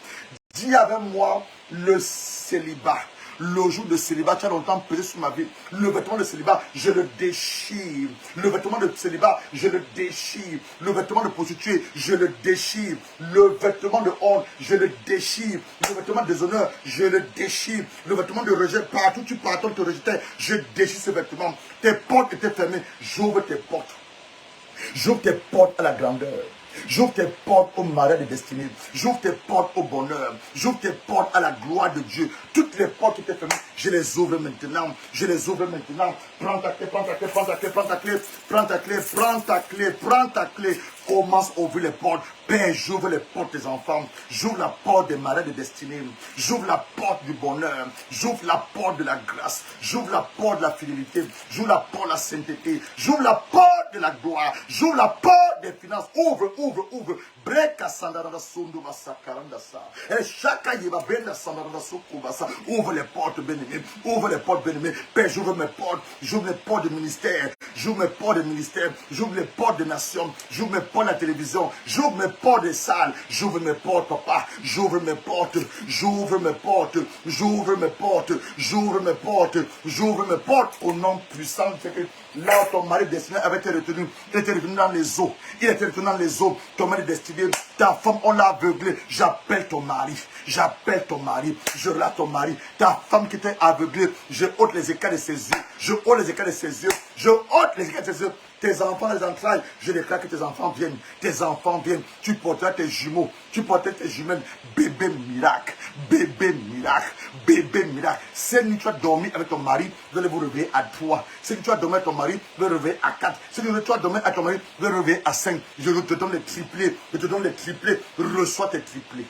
Speaker 1: Dis avec moi le célibat. Le jour de célibat, tu as longtemps pesé sur ma vie. Le vêtement de célibat, je le déchire. Le vêtement de célibat, je le déchire. Le vêtement de prostituée, je le déchire. Le vêtement de honte, je le déchire. Le vêtement de déshonneur, je le déchire. Le vêtement de rejet, partout tu partais, te rejetais, je déchire ce vêtement. Tes portes étaient fermées, j'ouvre tes portes. J'ouvre tes portes à la grandeur. J'ouvre tes portes au mariage de destinée. J'ouvre tes portes au bonheur. J'ouvre tes portes à la gloire de Dieu. Toutes les portes qui étaient fermées, je les ouvre maintenant. Je les ouvre maintenant. Prends ta clé, prends ta clé, prends ta clé, prends ta clé, prends ta clé, prends ta clé, prends ta clé. Commence à ouvrir les portes. Père, j'ouvre les portes des enfants. J'ouvre la porte des mariages de destinée. J'ouvre la porte du bonheur. J'ouvre la porte de la grâce. J'ouvre la porte de la fidélité. J'ouvre la porte de la sainteté. J'ouvre la porte de la gloire. J'ouvre la porte des finances. Ouvre, ouvre, ouvre. Ouvre les portes, bien-aimés. Ouvre les portes, bien-aimés. Père, j'ouvre mes portes. J'ouvre les portes du ministère. J'ouvre mes portes des ministères. J'ouvre les portes des nations. J'ouvre mes portes de la télévision. J'ouvre mes portes des salles. J'ouvre mes portes, papa. J'ouvre mes portes. J'ouvre mes portes. J'ouvre mes portes. J'ouvre mes portes. J'ouvre mes portes au nom puissant de Jésus. Là où ton mari destiné avait été retenu, il était retenu dans les eaux. Il était retenu dans les eaux. Ton mari destiné, ta femme, on l'a aveuglé. J'appelle ton mari. J'appelle ton mari. Je relate ton mari. Ta femme qui était aveuglée, je ôte les écailles de ses yeux. Je ôte les écailles de ses yeux. Je ôte les écailles de ses yeux. Tes enfants, les entrailles, je déclare que tes enfants viennent. Tes enfants viennent. Tu porteras tes jumeaux. Tu porteras tes jumelles. Bébé miracle. Bébé miracle. Bébé miracle. Cette nuit, tu as dormi avec ton mari, vous allez vous réveiller à 3. Cette nuit, tu as dormi avec ton mari, vous allez vous réveiller à 4. Cette nuit, tu as dormi avec ton mari, vous allez vous réveiller à 5. Je te donne les triplés. Je te donne les triplés. Reçois tes triplés.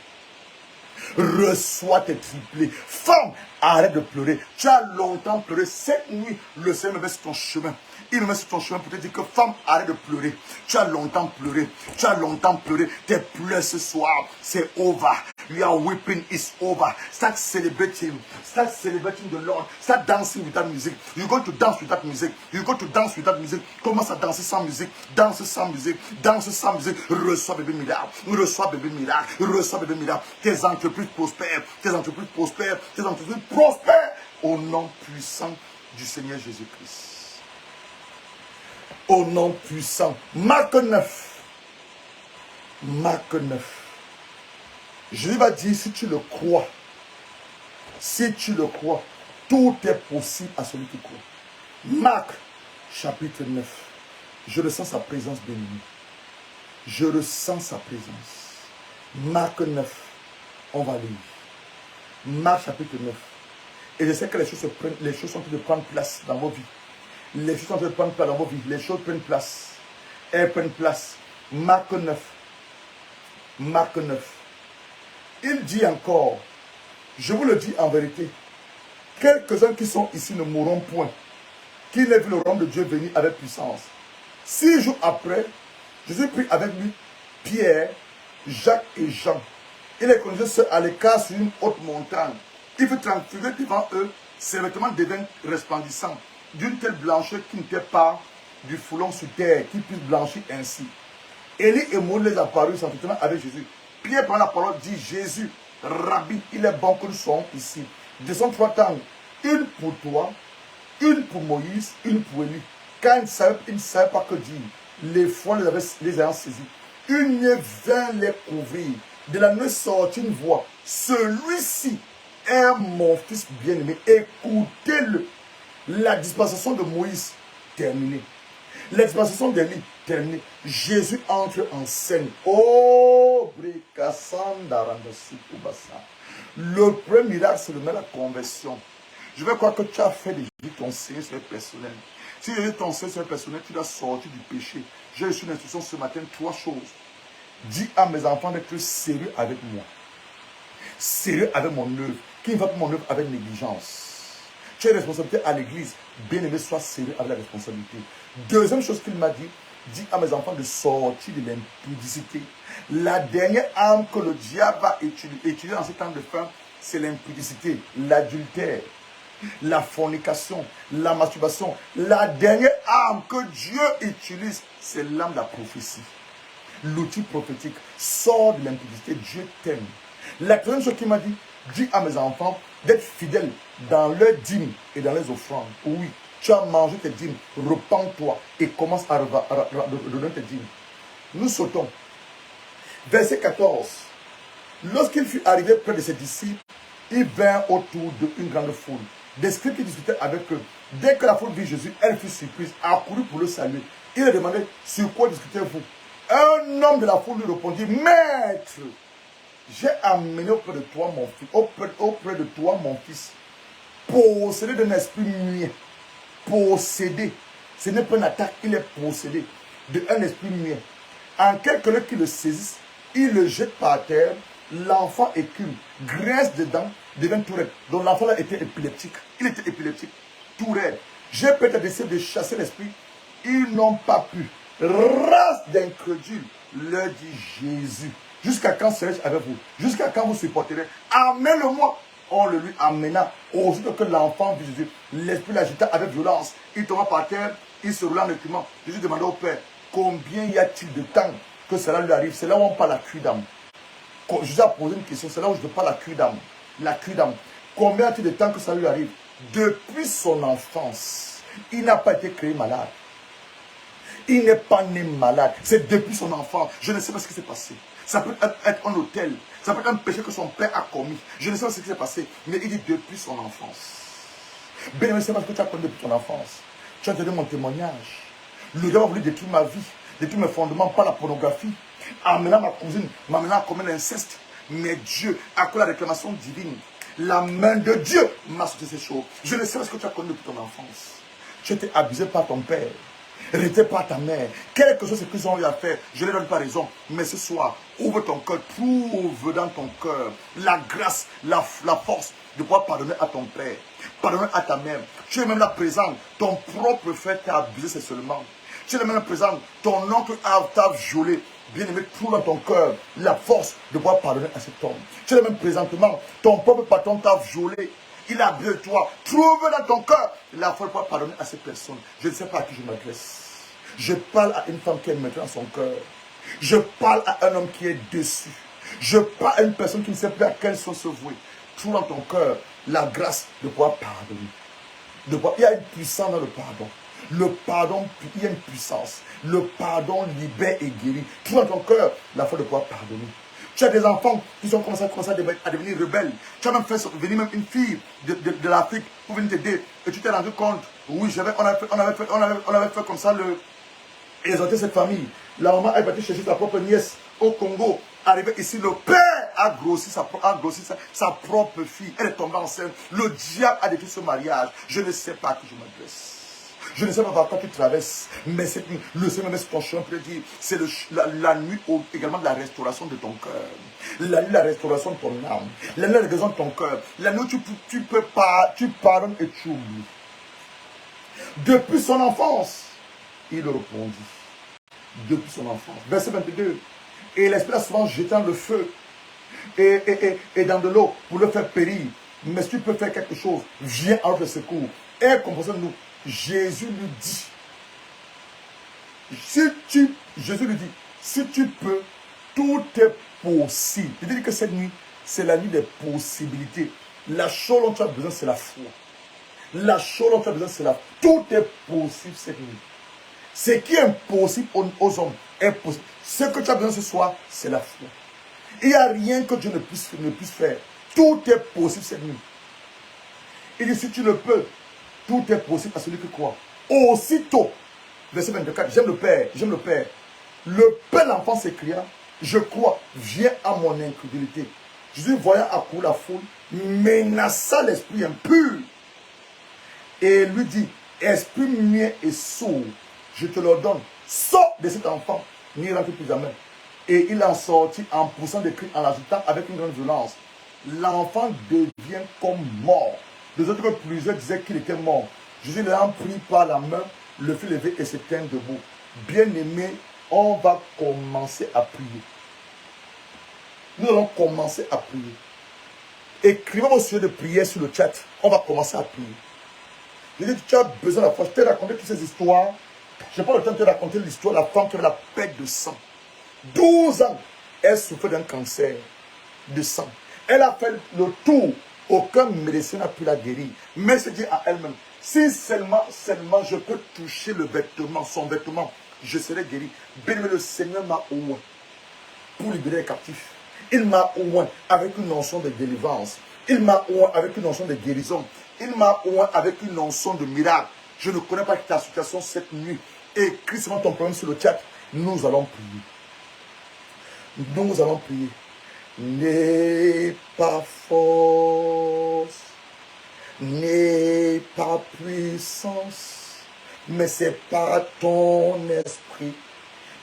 Speaker 1: Reçois tes triplés. Femme, arrête de pleurer. Tu as longtemps pleuré. Cette nuit, le Seigneur me met sur ton chemin. Il me met sur ton chemin pour te dire que femme, arrête de pleurer. Tu as longtemps pleuré. Tu as longtemps pleuré. Tes pleurs ce soir, c'est over. Your weeping is over. Start celebrating. Start celebrating the Lord. Start dancing with that music. You're going to dance with that music. You're going to dance with that music. Commence à danser sans musique. Danse sans musique. Danse sans musique. Reçois bébé miracle. Reçois bébé miracle. Reçois bébé miracle. Tes entreprises prospèrent. Tes entreprises prospèrent. Tes entreprises prospèrent. Au nom puissant du Seigneur Jésus-Christ. Au nom puissant. Marc 9. Marc 9. Jésus va dire, si tu le crois, tout est possible à celui qui croit. Marc, chapitre 9. Je ressens sa présence bénie. Je ressens sa présence. Marc 9. On va lire. Marc chapitre 9. Et je sais que les choses sont en train de prendre place dans vos vies. Les choses sont en train de prendre place dans vos vies. Les choses prennent place. Elles prennent place. Marc 9. Marc 9. Il dit encore, je vous le dis en vérité, quelques-uns qui sont ici ne mourront point, qui n'aient vu le royaume de Dieu venir avec puissance. 6 jours après, Jésus prit avec lui Pierre, Jacques et Jean. Il les conduisit seuls à l'écart sur une haute montagne. Il fut transfiguré devant eux, ses vêtements devinrent resplendissants, d'une telle blancheur qui n'était pas du foulon sur terre, qui puisse blanchir ainsi. Élie et Moïse les apparurent s'entretenant avec Jésus. Pierre prend la parole, dit, Jésus, Rabbi, il est bon que nous soyons ici. Descends 3 temps, une pour toi, une pour Moïse, une pour Élie. Car ils ne savaient pas que dire. Les fois les ayant saisis. Une nuée vint les couvrir. De la nuée sortit une voix. Celui-ci est mon fils bien-aimé. Écoutez-le. La dispensation de Moïse, terminée. La dispensation d'Élie, terminée. Jésus entre en scène. Oh, le premier miracle, c'est la conversion. Je vais croire que tu as fait ton Seigneur personnel. Si tu as ton Seigneur personnel, tu dois sortir du péché. J'ai reçu une instruction ce matin, 3 choses. Dis à mes enfants d'être sérieux avec moi. Sérieux avec mon œuvre. Qui ne va pas mon œuvre avec négligence. Tu as une responsabilité à l'église. Bien-aimé, sois sérieux avec la responsabilité. Deuxième chose qu'il m'a dit, dis à mes enfants de sortir de l'impudicité. La dernière arme que le diable va utiliser dans ces temps de fin, c'est l'impudicité, l'adultère, la fornication, la masturbation. La dernière arme que Dieu utilise, c'est l'arme de la prophétie. L'outil prophétique. Sors de l'impudicité, Dieu t'aime. La troisième chose qu'il m'a dit, dis à mes enfants d'être fidèles dans leurs dîmes et dans les offrandes. Oui, tu as mangé tes dîmes, repens-toi et commence à redonner tes dîmes. Nous sautons. Verset 14. Lorsqu'il fut arrivé près de ses disciples, il vint autour d'une grande foule. Des scribes qui discutaient avec eux. Dès que la foule vit Jésus, elle fut surprise, accourut pour le saluer. Il leur demandait, sur quoi discutez-vous? Un homme de la foule lui répondit, Maître, j'ai amené auprès de toi mon fils, auprès de toi mon fils, possédé d'un esprit muet. Possédé. Ce n'est pas une attaque, il est possédé d'un esprit muet. En quelque chose qui le saisisse, il le jette par terre, l'enfant écume, graisse dedans, devient tout raide. Donc l'enfant là était épileptique. Il était épileptique, tout raide. J'ai peut-être essayé de chasser l'esprit, ils n'ont pas pu. Race d'incrédules, leur dit Jésus. Jusqu'à quand serai-je avec vous? Jusqu'à quand vous supporterez? Amène-le-moi. On le lui amena. Aussitôt que l'enfant vit Jésus, l'esprit l'agita avec violence. Il tomba par terre, il se roula en écumant. Jésus demanda au Père, combien y a-t-il de temps que cela lui arrive? C'est là où on parle la cuit d'âme. Jésus a posé une question, c'est là où je ne parle la cuit d'âme. La cuit d'âme. Combien y a-t-il de temps que ça lui arrive? Depuis son enfance, il n'a pas été créé malade. Il n'est pas né malade. C'est depuis son enfant. Je ne sais pas ce qui s'est passé. Ça peut être un hôtel. Ça peut être un péché que son père a commis. Je ne sais pas ce qui s'est passé. Mais il dit depuis son enfance. Bien-aimé, c'est parce que tu as connu depuis ton enfance. Tu as donné mon témoignage. Le diable a voulu détruire ma vie, détruire mes fondements par la pornographie. Amenant ma cousine, m'amenant à commettre l'inceste. Mais Dieu, à cause de la réclamation divine, la main de Dieu m'a sauté ces choses. Je ne sais pas ce que tu as connu depuis ton enfance. Tu étais abusé par ton père. Restez par ta mère. Quelque chose qu'ils ont eu à faire, je ne leur donne pas raison. Mais ce soir, ouvre ton cœur, trouve dans ton cœur la grâce, la force de pouvoir pardonner à ton père, pardonner à ta mère. Tu es même là présent, ton propre frère t'a abusé sexuellement. Tu es même là présent, ton oncle t'a violé. Bien-aimé, trouve dans ton cœur la force de pouvoir pardonner à cet homme. Tu es là même présentement, ton propre patron t'a violé. Il a abusé de toi. Trouve dans ton cœur la force de pouvoir pardonner à cette personne. Je ne sais pas à qui je m'adresse. Je parle à une femme qui est maintenant dans son cœur. Je parle à un homme qui est déçu. Je parle à une personne qui ne sait plus à quelle sauce se vouer. Trouve dans ton cœur la grâce de pouvoir pardonner. Il y a une puissance dans le pardon. Le pardon, il y a une puissance. Le pardon libère et guérit. Trouve dans ton cœur la force de pouvoir pardonner. Tu as des enfants qui sont commencé à devenir rebelles. Tu as même fait venir même une fille de l'Afrique pour venir t'aider. Et tu t'es rendu compte, oui, on avait fait comme ça exhorter cette famille. La maman est partie chercher sa propre nièce au Congo. Arrivé ici, le père a grossi sa propre fille. Elle est tombée enceinte. Le diable a détruit ce mariage. Je ne sais pas à qui je m'adresse. Je ne sais pas par quoi tu traverses, mais le Seigneur me penche pour dire, c'est la nuit également de la restauration de ton cœur. La nuit de la restauration de ton âme. La nuit de la restauration de ton cœur. La nuit où tu pardonnes et tu oublies. Depuis son enfance, il répondit. Depuis son enfance. Verset 22. Et l'Esprit a souvent jeté dans le feu et dans de l'eau pour le faire périr. Mais si tu peux faire quelque chose, viens à notre secours. Et comprenez-nous. Jésus lui dit, Jésus lui dit, si tu peux, tout est possible. Il dit que cette nuit, c'est la nuit des possibilités. La chose dont tu as besoin, c'est la foi. La chose dont tu as besoin, c'est la foi. Tout est possible cette nuit. Ce qui est impossible aux hommes est possible. Ce que tu as besoin ce soir, c'est la foi. Il n'y a rien que Dieu ne puisse faire. Tout est possible cette nuit. Il dit, si tu le peux, tout est possible à celui qui croit. Aussitôt, verset 24, j'aime le Père, j'aime le Père. Le Père, l'enfant s'écria, je crois, viens à mon incrédulité. Jésus, voyant accourir la foule, menaça l'esprit impur et lui dit, esprit mien et sourd, je te l'ordonne, sors de cet enfant, n'y rentre plus jamais. Et il en sortit en poussant des cris, en l'ajoutant avec une grande violence. L'enfant devient comme mort. Les autres plusieurs disaient qu'il était mort. Jésus l'ayant pris par la main, le fit lever et se tint debout. Bien-aimé, on va commencer à prier. Nous allons commencer à prier. Écrivez vos sujets de prière sur le chat. On va commencer à prier. Je dis, tu as besoin de la foi. Je t'ai raconté toutes ces histoires. Je n'ai pas le temps de te raconter l'histoire de la femme qui avait la perte de sang. 12 ans, elle souffrait d'un cancer de sang. Elle a fait le tour. Aucun médecin n'a pu la guérir. Mais elle se dit à elle-même, si seulement je peux toucher le vêtement, son vêtement, je serai guéri. Bien, le Seigneur m'a oint pour libérer les captifs. Il m'a oint avec une notion de délivrance. Il m'a oint avec une notion de guérison. Il m'a oint avec une notion de miracle. Je ne connais pas ta situation cette nuit. Écris seulement ton problème sur le chat. Nous allons prier. Nous allons prier. N'aie pas force, n'aie pas puissance, mais c'est par ton esprit,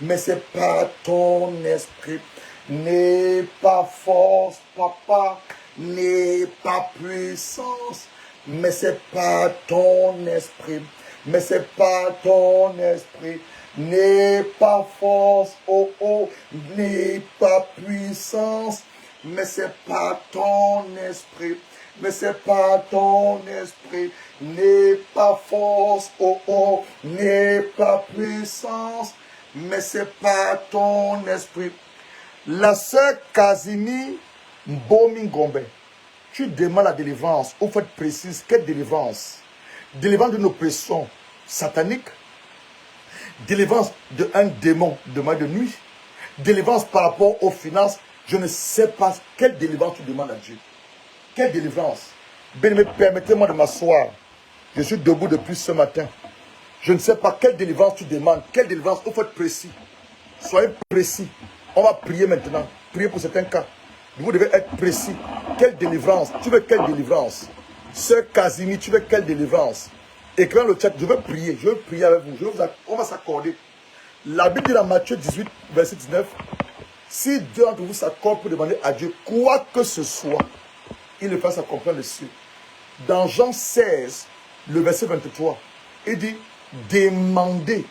Speaker 1: mais c'est par ton esprit. N'aie pas force, papa, n'aie pas puissance, mais c'est par ton esprit, mais c'est par ton esprit. N'aie pas force, oh oh, n'aie pas puissance, mais c'est pas ton esprit, mais c'est pas ton esprit. N'aie pas force, oh oh, n'aie pas puissance, mais c'est pas ton esprit. La sœur Casimir Mbomingombe, tu demandes la délivrance, au fait précise, quelle délivrance? Délivrance d'une oppression satanique, délivrance d'un démon de mal de nuit, délivrance par rapport aux finances. Je ne sais pas quelle délivrance tu demandes à Dieu. Quelle délivrance? Bien-aimé, permettez-moi de m'asseoir. Je suis debout depuis ce matin. Je ne sais pas quelle délivrance tu demandes. Quelle délivrance? Il faut être précis. Soyez précis. On va prier maintenant. Priez pour certains cas. Vous devez être précis. Quelle délivrance? Tu veux quelle délivrance? Sœur Casimir, tu veux quelle délivrance? Écrivez le chat, je veux prier avec vous, on va s'accorder. La Bible dit dans Matthieu 18, verset 19, si Dieu d'entre vous s'accorde pour demander à Dieu quoi que ce soit, il le fasse accomplir les cieux. Dans Jean 16, le verset 23, il dit, demandez.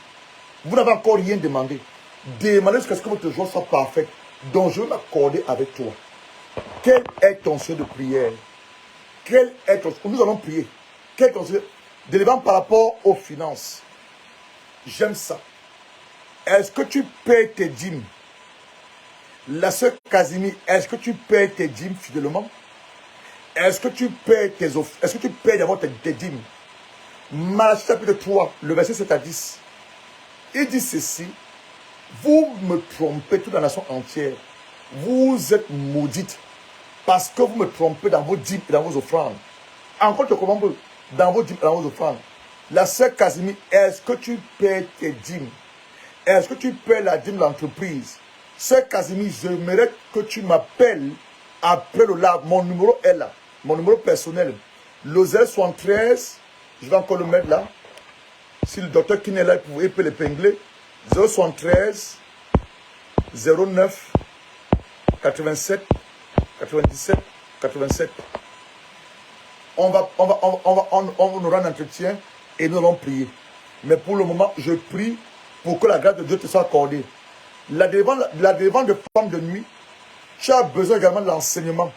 Speaker 1: Vous n'avez encore rien demandé. Demandez jusqu'à ce que votre joie soit parfaite, dont je vais m'accorder avec toi. Quel est ton sujet de prière? Quel est ton... Nous allons prier. Quel est ton sujet? Délivrant par rapport aux finances. J'aime ça. Est-ce que tu payes tes dîmes? La sœur Casimir, est-ce que tu payes tes dîmes fidèlement? Est-ce que tu payes tes offres? Est-ce que tu payes d'abord tes dîmes? Malachie chapitre 3, le verset 7 à 10. Il dit ceci. Vous me trompez toute la nation entière. Vous êtes maudite parce que vous me trompez dans vos dîmes et dans vos offrandes. Encore te comprends peu? Dans vos dîmes et dans vos offrandes. La sœur Casimir, est-ce que tu payes tes dîmes? Est-ce que tu paies la dîme de l'entreprise? C'est Casimir, j'aimerais que tu m'appelles après le live. Mon numéro est là. Mon numéro personnel. Le 073, je vais encore le mettre là. Si le docteur qui n'est là, il peut l'épingler. 073 09 87 97 87. On aura un entretien et nous allons prier. Mais pour le moment, je prie pour que la grâce de Dieu te soit accordée. La délivrance de femmes de nuit, tu as besoin également de l'enseignement.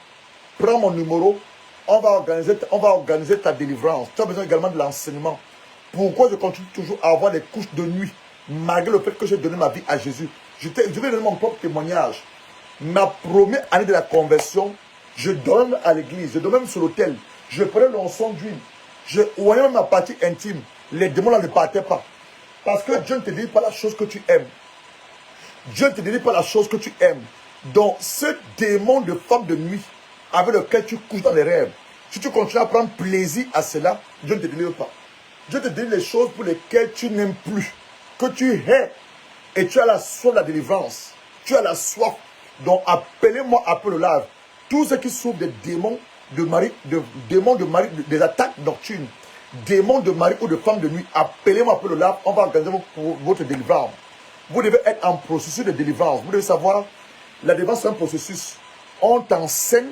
Speaker 1: Prends mon numéro, on va organiser ta délivrance. Tu as besoin également de l'enseignement. Pourquoi je continue toujours à avoir des couches de nuit, malgré le fait que j'ai donné ma vie à Jésus? Je vais donner mon propre témoignage. Ma première année de la conversion, je dormais à l'église, je dormais même sur l'autel. Je prenais l'onction d'huile. Je voyais même ma partie intime. Les démons là ne partaient pas. Parce que Dieu ne te dit pas la chose que tu aimes. Dieu ne te dit pas la chose que tu aimes. Donc, ce démon de femme de nuit avec lequel tu couches dans les rêves, si tu continues à prendre plaisir à cela, Dieu ne te délivre pas. Dieu te dit les choses pour lesquelles tu n'aimes plus, que tu hais, et tu as la soif de la délivrance. Tu as la soif. Donc, appelez-moi après le live. Tous ceux qui souffrent des démons de mari, des attaques nocturnes, démons de mari ou de femme de nuit, appelez-moi après le live. On va organiser votre délivrance. Vous devez être en processus de délivrance. Vous devez savoir, la délivrance c'est un processus. On t'enseigne,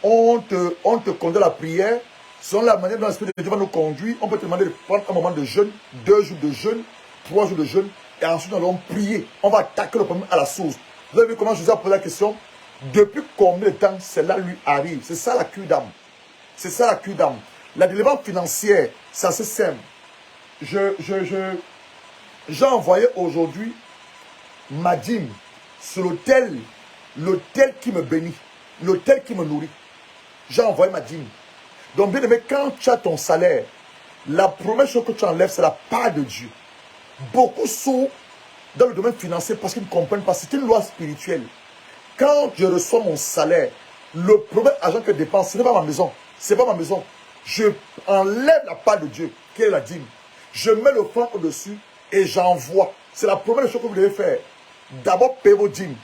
Speaker 1: on te conduit à la prière. Selon la manière dont l'Esprit de Dieu va nous conduire, on peut te demander de prendre un moment de jeûne, 2 jours de jeûne, 3 jours de jeûne, et ensuite nous allons prier. On va attaquer le problème à la source. Vous avez vu comment Jésus a posé la question? Depuis combien de temps cela lui arrive? C'est ça la cure d'âme. C'est ça la cure d'âme. La délivrance financière, c'est assez simple. J'ai envoyé aujourd'hui ma dîme sur l'autel qui me bénit, l'autel qui me nourrit. J'ai envoyé ma dîme. Donc, bien aimé, quand tu as ton salaire, la première chose que tu enlèves, c'est la part de Dieu. Beaucoup sont dans le domaine financier parce qu'ils ne comprennent pas. C'est une loi spirituelle. Quand je reçois mon salaire, le premier argent que je dépense, ce n'est pas ma maison. Ce n'est pas ma maison. Je enlève la part de Dieu, qui est la dîme. Je mets le franc au-dessus et j'envoie. C'est la première chose que vous devez faire. D'abord, payer vos dîmes.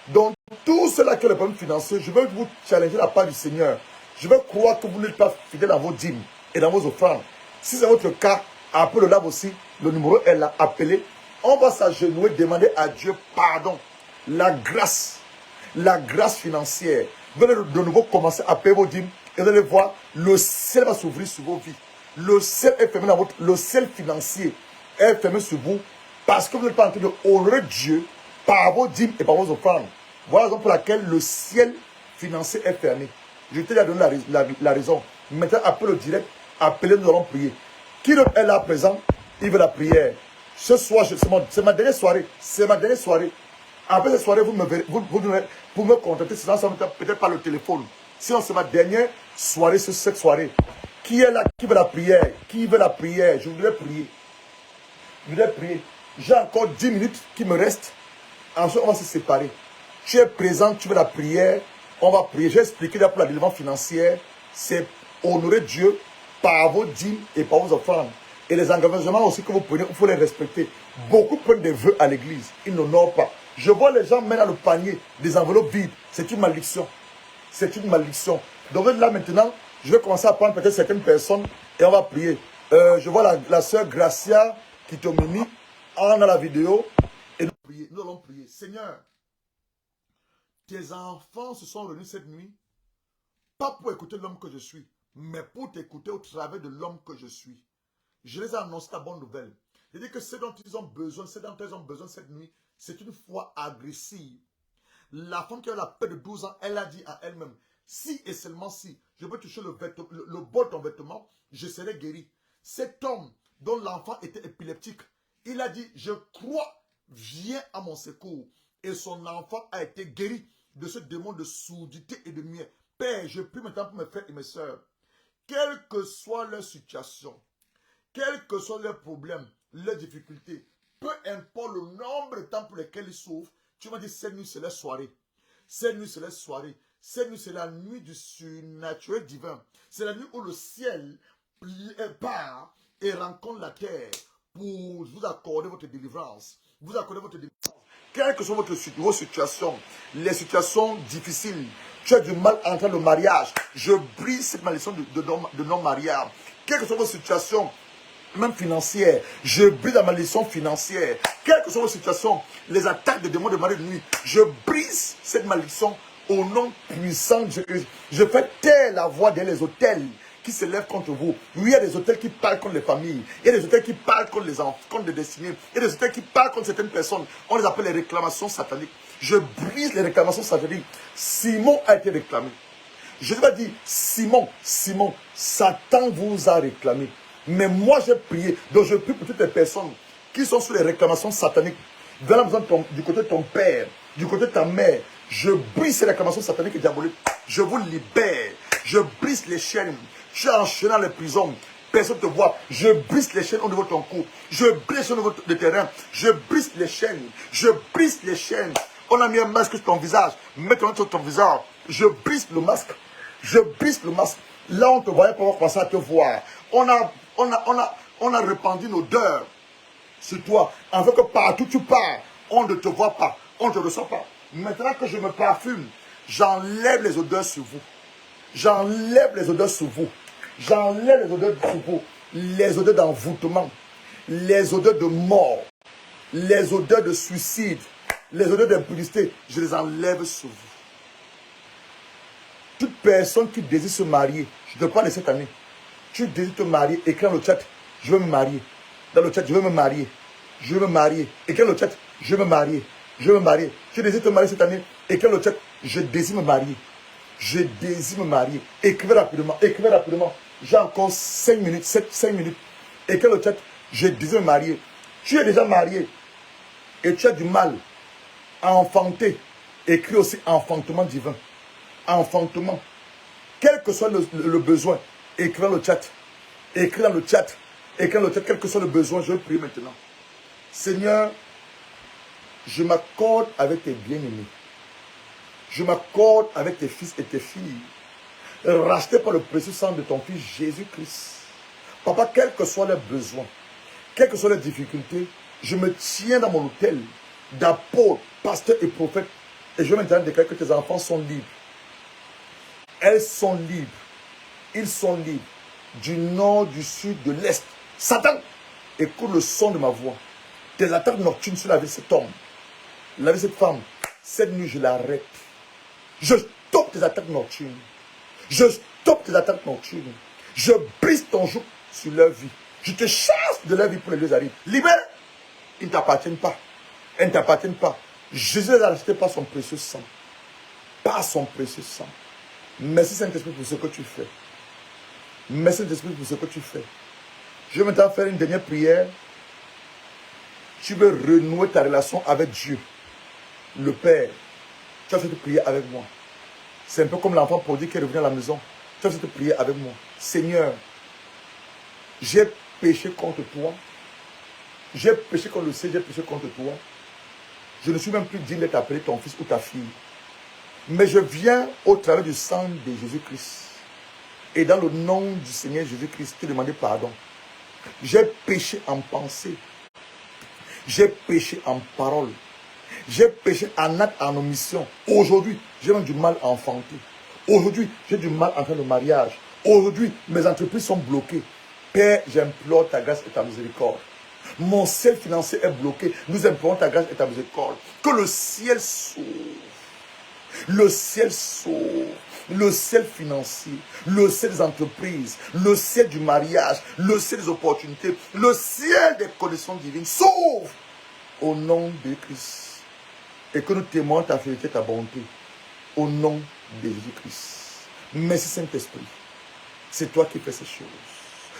Speaker 1: Donc, tout cela qui est le problème financier, je vais vous challenger la part du Seigneur. Je vais croire que vous n'êtes pas fidèle dans vos dîmes et dans vos offrandes. Si c'est votre cas, après le live aussi, le numéro est là, appelez. On va s'agenouiller, demander à Dieu pardon. La grâce financière. Vous allez de nouveau commencer à payer vos dîmes et vous allez voir, le ciel va s'ouvrir sur vos vies. Le ciel est fermé dans votre, le ciel financier est fermé sur vous parce que vous n'êtes pas en train d'honorer Dieu par vos dîmes et par vos offrandes. Voilà la raison pour laquelle le ciel financier est fermé. Je t'ai déjà donné la raison. Maintenant, après le direct, appelez, nous allons prier. Qui est là présent? Il veut la prière. Ce soir, c'est ma dernière soirée. C'est ma dernière soirée. Après cette soirée, vous me contacter, sinon ça peut-être pas le téléphone. Sinon, c'est ma dernière soirée, c'est cette soirée. Qui est là? Qui veut la prière? Qui veut la prière? Je voudrais prier. Je voudrais prier. J'ai encore 10 minutes qui me restent. Ensuite, on va se séparer. Tu es présent, tu veux la prière. On va prier. J'ai expliqué là pour la délivrance financière. C'est honorer Dieu par vos dîmes et par vos offrandes. Et les engagements aussi que vous prenez, il faut les respecter. Beaucoup prennent des vœux à l'église. Ils n'honorent pas. Je vois les gens mettre dans le panier des enveloppes vides. C'est une malédiction. C'est une malédiction. Donc là maintenant, je vais commencer à prendre peut-être certaines personnes et on va prier. Je vois la sœur Gracia qui te mimie en la vidéo. Et nous allons prier. Seigneur, tes enfants se sont réunis cette nuit, pas pour écouter l'homme que je suis, mais pour t'écouter au travers de l'homme que je suis. Je les ai annoncé la bonne nouvelle. Je dis que ce dont ils ont besoin, cette nuit, c'est une foi agressive. La femme qui a la paix de 12 ans, elle a dit à elle-même, si et seulement si, je peux toucher le bol de ton vêtement, je serai guéri. Cet homme dont l'enfant était épileptique, il a dit, je crois, viens à mon secours. Et son enfant a été guéri de ce démon de sourdité et de muet. Père, je prie maintenant pour mes frères et mes sœurs, quelle que soit leur situation, quels que soient leurs problèmes, leurs difficultés, peu importe le nombre de temps pour lesquels ils souffrent, tu m'as dit cette nuit c'est la soirée. Cette nuit c'est la soirée. Cette nuit c'est la nuit du surnaturel divin. C'est la nuit où le ciel part et rencontre la terre pour vous accorder votre délivrance. Vous accordez votre délivrance. Quelle que soit vos situations, les situations difficiles, tu as du mal à entrer dans le mariage, je brise cette malédiction de non-mariage. Quelle que soit vos situations, même financières, je brise la malédiction financière. Quelle que soit vos situations, les attaques de démons de mari de nuit, je brise cette malédiction au nom puissant de Jésus. Je fais taire la voix des hôtels qui se lèvent contre vous. Oui, il y a des hôtels qui parlent contre les familles. Il y a des hôtels qui parlent contre les enfants, contre les destinés. Il y a des hôtels qui parlent contre certaines personnes. On les appelle les réclamations sataniques. Je brise les réclamations sataniques. Simon a été réclamé. Jésus va dire, Simon, Satan vous a réclamé. Mais moi j'ai prié. Donc je prie pour toutes les personnes qui sont sous les réclamations sataniques. Dans la maison du côté de ton père, du côté de ta mère. Je brise ces réclamations sataniques et diaboliques. Je vous libère. Je brise les chaînes. Tu es enchaîné dans les prisons. Personne ne te voit. Je brise les chaînes au niveau de ton cou. Je brise les chaînes au niveau de terrain. Je brise les chaînes. Je brise les chaînes. On a mis un masque sur ton visage. Mets ton sur ton visage. Je brise le masque. Je brise le masque. Là, on te voyait pour commencer à te voir. On a répandu une odeur sur toi. Afin que partout tu pars, on ne te voit pas. On ne te ressent pas. Maintenant que je me parfume, j'enlève les odeurs sur vous. J'enlève les odeurs sur vous. J'enlève les odeurs sur vous. Les odeurs d'envoûtement. Les odeurs de mort. Les odeurs de suicide. Les odeurs d'impudicité. Je les enlève sur vous. Toute personne qui désire se marier, je te parle de cette année. Tu désires te marier, écris dans le chat, je veux me marier. Dans le chat, je veux me marier. Je veux me marier. Écris dans le chat, je veux me marier. Je veux me marier. Tu désires te marier cette année, écris dans le chat, je désire me marier. Je désire me marier. Écrivez rapidement, écrivez rapidement. J'ai encore 5 minutes, 5 minutes. Écris dans le chat, je désire me marier. Tu es déjà marié et tu as du mal à enfanter. Écris aussi enfantement divin. Enfantement. Quel que soit le besoin, écris dans le chat. Écris dans le chat. Écris dans le chat, quel que soit le besoin, je vais prier maintenant. Seigneur, je m'accorde avec tes bien-aimés. Je m'accorde avec tes fils et tes filles, rachetés par le précieux sang de ton Fils Jésus-Christ. Papa, quels que soient leurs besoins, quelles que soient les difficultés, je me tiens dans mon hôtel d'apôtres, pasteurs et prophètes. Et je vais maintenant déclarer que tes enfants sont libres. Elles sont libres. Ils sont libres. Du nord, du sud, de l'est. Satan, écoute le son de ma voix. Tes attaques nocturnes sur la vie de cet homme, la vie de cette femme, cette nuit, je l'arrête. Je stoppe tes attaques nocturnes. Je stoppe tes attaques nocturnes. Je brise ton joug sur leur vie. Je te chasse de leur vie pour les deux arrives. Libère. Ils ne t'appartiennent pas. Elles ne t'appartiennent pas. Jésus les a rachetés par son précieux sang. Par son précieux sang. Merci Saint-Esprit pour ce que tu fais. Merci Saint-Esprit pour ce que tu fais. Je vais maintenant faire une dernière prière. Tu veux renouer ta relation avec Dieu, le Père. Tu as fait cette prière avec moi. C'est un peu comme l'enfant prodigue qui est revenu à la maison. Tu as fait cette prière avec moi. Seigneur, j'ai péché contre toi. J'ai péché contre le Seigneur, j'ai péché contre toi. Je ne suis même plus digne de t'appeler ton fils ou ta fille. Mais je viens au travers du sang de Jésus-Christ. Et dans le nom du Seigneur Jésus-Christ, te demander pardon. J'ai péché en pensée. J'ai péché en parole. J'ai péché en acte, en omission. Aujourd'hui, j'ai même du mal à enfanter. Aujourd'hui, j'ai du mal à faire le mariage. Aujourd'hui, mes entreprises sont bloquées. Père, j'implore ta grâce et ta miséricorde. Mon ciel financier est bloqué. Nous implorons ta grâce et ta miséricorde. Que le ciel s'ouvre. Le ciel s'ouvre. Le ciel financier, le ciel des entreprises, le ciel du mariage, le ciel des opportunités, le ciel des conditions divines s'ouvre au nom de Christ. Et que nous témoignons ta fidélité, ta bonté au nom de Jésus-Christ. Merci Saint-Esprit. C'est toi qui fais ces choses.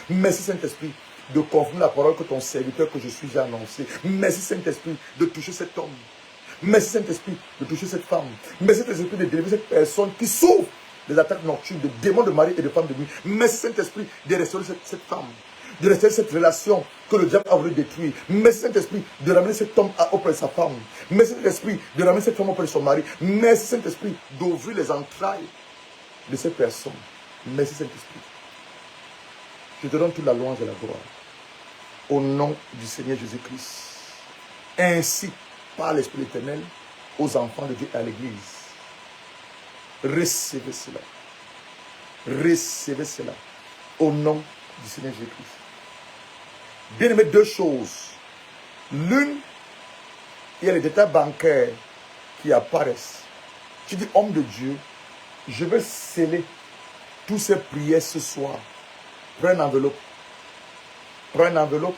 Speaker 1: Merci Saint-Esprit de confirmer la parole que ton serviteur que je suis j'ai annoncé. Merci Saint-Esprit de toucher cet homme. Merci Saint-Esprit de toucher cette femme. Merci Saint-Esprit de délivrer cette personne qui souffre des attaques nocturnes, de démons de mari et de femmes de nuit. Merci Saint-Esprit de restaurer cette femme, de restaurer cette relation que le diable a voulu détruire. Merci Saint-Esprit de ramener cet homme auprès de sa femme. Merci Saint-Esprit de ramener cette femme auprès de son mari. Merci Saint-Esprit d'ouvrir les entrailles de cette personne. Merci Saint-Esprit. Je te donne toute la louange et la gloire. Au nom du Seigneur Jésus-Christ. ainsi par l'Esprit éternel aux enfants de Dieu et à l'Église. Recevez cela. Recevez cela. Au nom du Seigneur Jésus-Christ. Bien aimé, deux choses. L'une, il y a les détails bancaires qui apparaissent. Tu dis, homme de Dieu, je vais sceller toutes ces prières ce soir. Prends une enveloppe. Prends une enveloppe.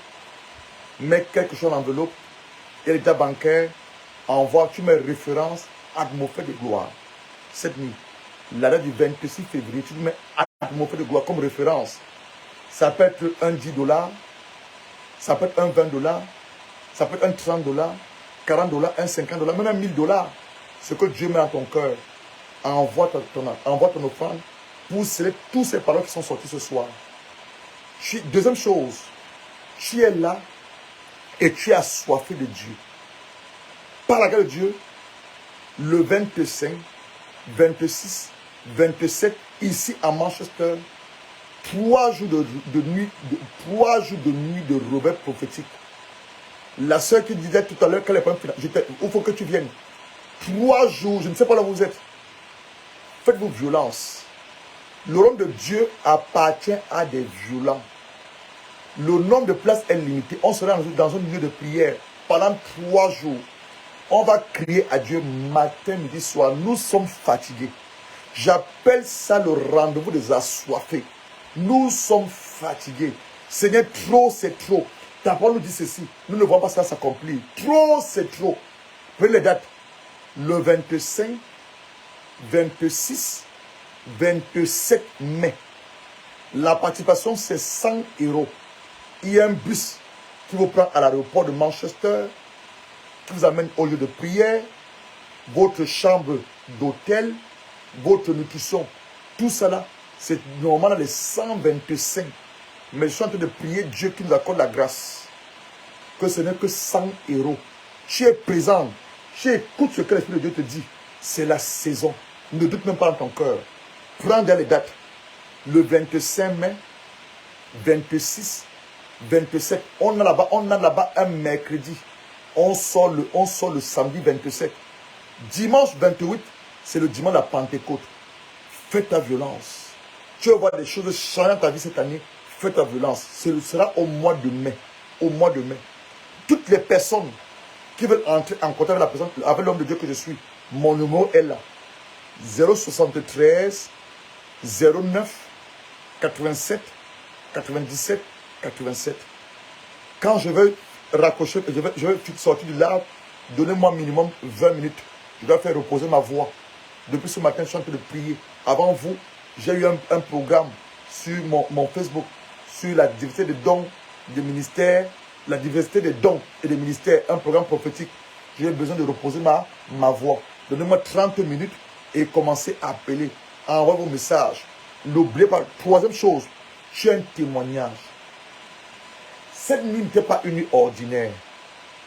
Speaker 1: Mets quelque chose dans l'enveloppe. Et l'état bancaire, envoie, tu mets référence atmosphère de gloire. Cette nuit, la date du 26 février, tu mets atmosphère de gloire comme référence. Ça peut être un $10, ça peut être un $20, ça peut être un $30, $40, un $50, même un $1000. Ce que Dieu met dans ton cœur, envoie ton offrande pour sceller tous ces paroles qui sont sorties ce soir. Deuxième chose, tu es là et tu es assoiffé de Dieu. Par la grâce de Dieu, le 25, 26, 27, ici à Manchester, 3 jours de nuit de Robert prophétique. La sœur qui disait tout à l'heure qu'elle n'est pas il faut que tu viennes. 3 jours, je ne sais pas là où vous êtes. Faites-vous violence. Le royaume de Dieu appartient à des violents. Le nombre de places est limité. On sera dans un lieu de prière pendant 3 jours. On va crier à Dieu matin, midi, soir. Nous sommes fatigués. J'appelle ça le rendez-vous des assoiffés. Nous sommes fatigués. Seigneur, trop c'est trop. Ta parole nous dit ceci. Nous ne voyons pas ça s'accomplir. Trop c'est trop. Prenez les dates. Le 25, 26, 27 mai. La participation, c'est 100 €. Il y a un bus qui vous prend à l'aéroport de Manchester, qui vous amène au lieu de prière, votre chambre d'hôtel, votre nutrition. Tout cela, c'est normalement les 125. Mais je suis en train de prier Dieu qui nous accorde la grâce. Que ce n'est que 100 €. Tu es présent. Tu écoutes ce que l'Esprit de Dieu te dit. C'est la saison. Ne doute même pas dans ton cœur. Prends les dates. Le 25 mai, 26, 27. On a là-bas un mercredi. On sort le samedi 27. Dimanche 28, c'est le dimanche de la Pentecôte. Fais ta violence. Tu vas voir des choses changer dans ta vie cette année. Fais ta violence. Ce sera au mois de mai. Au mois de mai. Toutes les personnes qui veulent entrer en contact avec la personne, avec l'homme de Dieu que je suis, mon numéro est là. 073 09 87 97 87. Quand je vais raccrocher, je vais sortir de là, donnez-moi minimum 20 minutes. Je dois faire reposer ma voix. Depuis ce matin, je suis en train de prier. Avant vous, j'ai eu un programme sur mon Facebook, sur la diversité des dons des ministères, la diversité des dons et des ministères, un programme prophétique. J'ai besoin de reposer ma voix. Donnez-moi 30 minutes et commencez à appeler, à envoyer vos messages. N'oubliez pas, troisième chose, tu as un témoignage. Cette nuit n'était pas une nuit ordinaire.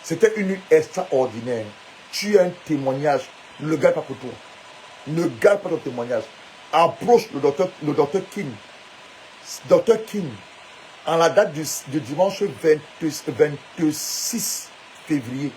Speaker 1: C'était une nuit extraordinaire. Tu as un témoignage. Ne le garde pas pour toi. Ne garde pas ton témoignage. Approche le docteur King. Docteur King, en la date du dimanche 26 février,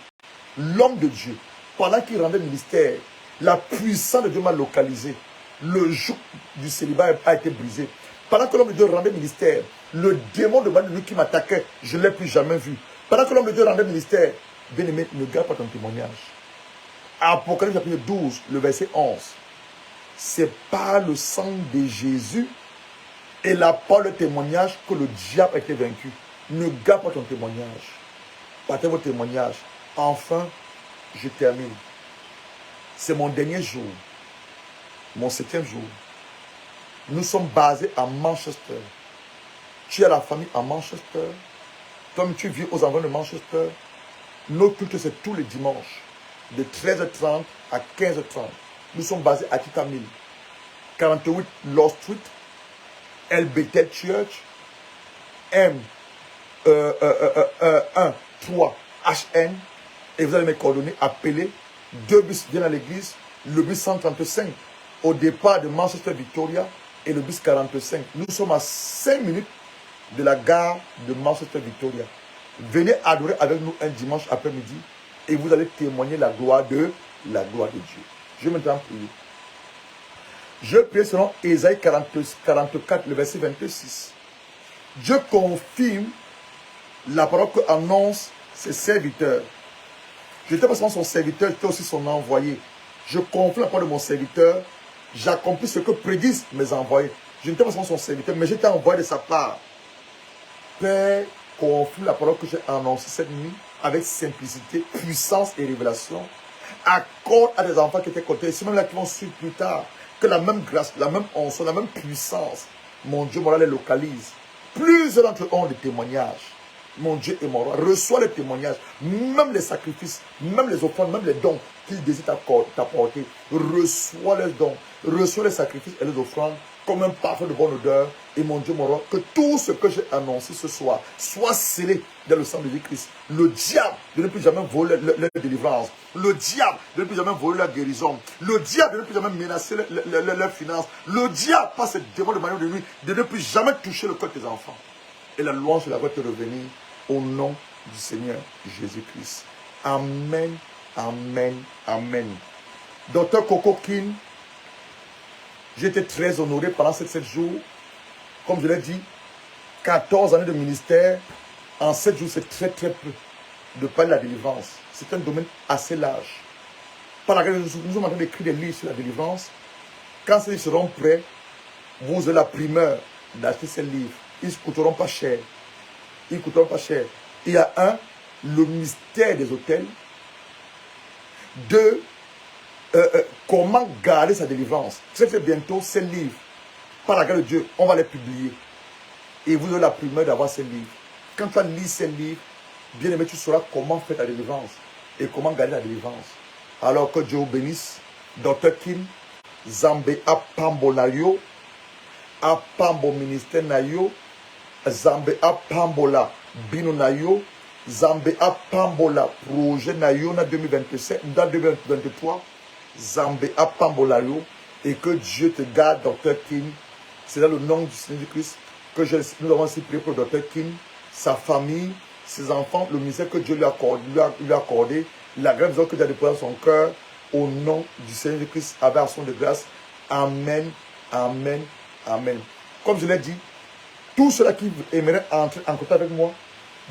Speaker 1: l'homme de Dieu, pendant qu'il rendait le ministère, la puissance de Dieu m'a localisé. Le joug du célibat a été brisé. Pendant que l'homme de Dieu rendait le ministère, le démon de lui qui m'attaquait, je ne l'ai plus jamais vu. Pendant que l'homme de Dieu rendait le ministère, bien-aimé, ne garde pas ton témoignage. Apocalypse chapitre 12, le verset 11. C'est par le sang de Jésus et la parole de témoignage que le diable a été vaincu. Ne garde pas ton témoignage. Partez vos témoignages. Enfin, je termine. C'est mon dernier jour. Mon 7e jour. Nous sommes basés à Manchester. Tu as la famille à Manchester. Comme tu vis aux environs de Manchester, nos cultes, c'est tous les dimanches, de 13h30 à 15h30. Nous sommes basés à Titamil, 48 Law Street, LBT Church, M 13 HN. Et vous allez me coordonner, appeler. 2 bus viennent à l'église. Le bus 135 au départ de Manchester Victoria et le bus 45. Nous sommes à 5 minutes de la gare de Manchester Victoria. Venez adorer avec nous un dimanche après-midi et vous allez témoigner la gloire de Dieu. Je vais maintenant prier. Je prie selon Ésaïe 44, le verset 26. Dieu confirme la parole qu'annonce ses serviteurs. Je n'étais pas seulement son serviteur, j'étais aussi son envoyé. Je confirme la parole de mon serviteur. J'accomplis ce que prédisent mes envoyés. Je n'étais pas seulement son serviteur, mais j'étais envoyé de sa part. Père, confirme la parole que j'ai annoncée cette nuit avec simplicité, puissance et révélation. Accorde à des enfants qui étaient côté, c'est même là qui vont suivre plus tard, que la même grâce, la même onction, la même puissance, mon Dieu, mon roi, les localise. Plusieurs d'entre eux ont des témoignages. Mon Dieu et mon roi, reçois les témoignages, même les sacrifices, même les offrandes, même les dons qu'ils désirent t'apporter. Reçois les dons, reçois les sacrifices et les offrandes comme un parfum de bonne odeur. Et mon Dieu, mon roi, que tout ce que j'ai annoncé ce soir soit scellé dans le sang de Jésus-Christ. Le diable de ne plus jamais voler leur délivrance. Le diable de ne plus jamais voler leur guérison. Le diable de ne plus jamais menacer leurs finances. Le diable, par ce démon de manière de nuit, de ne plus jamais toucher le cœur de tes enfants. Et la louange de la va te revenir au nom du Seigneur Jésus-Christ. Amen, amen, amen. Docteur Coco King, j'étais très honoré pendant ces 7 jours. Comme je l'ai dit, 14 années de ministère, en 7 jours, c'est très très peu de parler de la délivrance. C'est un domaine assez large. Par laquelle nous sommes en train d'écrire des livres sur la délivrance. Quand ces livres seront prêts, vous aurez la primeur d'acheter ces livres. Ils ne coûteront pas cher. Ils ne coûteront pas cher. Il y a un, le mystère des hôtels. 2, comment garder sa délivrance. Très très bientôt, ces livres, par la grâce de Dieu, on va les publier. Et vous aurez la primeur d'avoir ces livres. Quand tu as lu ces livres, bien aimé, tu sauras comment faire ta délivrance et comment garder la délivrance. Alors que Dieu vous bénisse. Dr. Kim, Zambé Apambo Nayo, Apambo Ministère Nayo, Zambé Apambola Bino Nayo, Zambé Apambola Projet Nayo na 2027, dans 2023, Zambé Apambola Yo, et que Dieu te garde, Dr. Kim. C'est dans le nom du Seigneur Christ que nous avons aussi prié pour Dr. Kim, sa famille, ses enfants, le ministère que Dieu lui a accordé, la grande vision que Dieu a déposée dans son cœur, au nom du Seigneur Christ, avec action de grâce. Amen, amen, amen. Comme je l'ai dit, tous ceux-là qui aimeraient entrer en contact avec moi,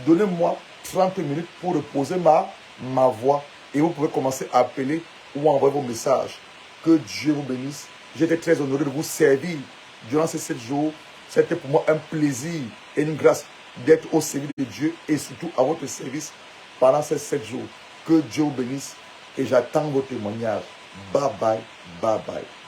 Speaker 1: donnez-moi 30 minutes pour reposer ma voix. Et vous pouvez commencer à appeler ou à envoyer vos messages. Que Dieu vous bénisse. J'étais très honoré de vous servir durant ces 7 jours. C'était pour moi un plaisir et une grâce d'être au service de Dieu et surtout à votre service pendant ces 7 jours. Que Dieu vous bénisse et j'attends vos témoignages. Bye bye, bye bye.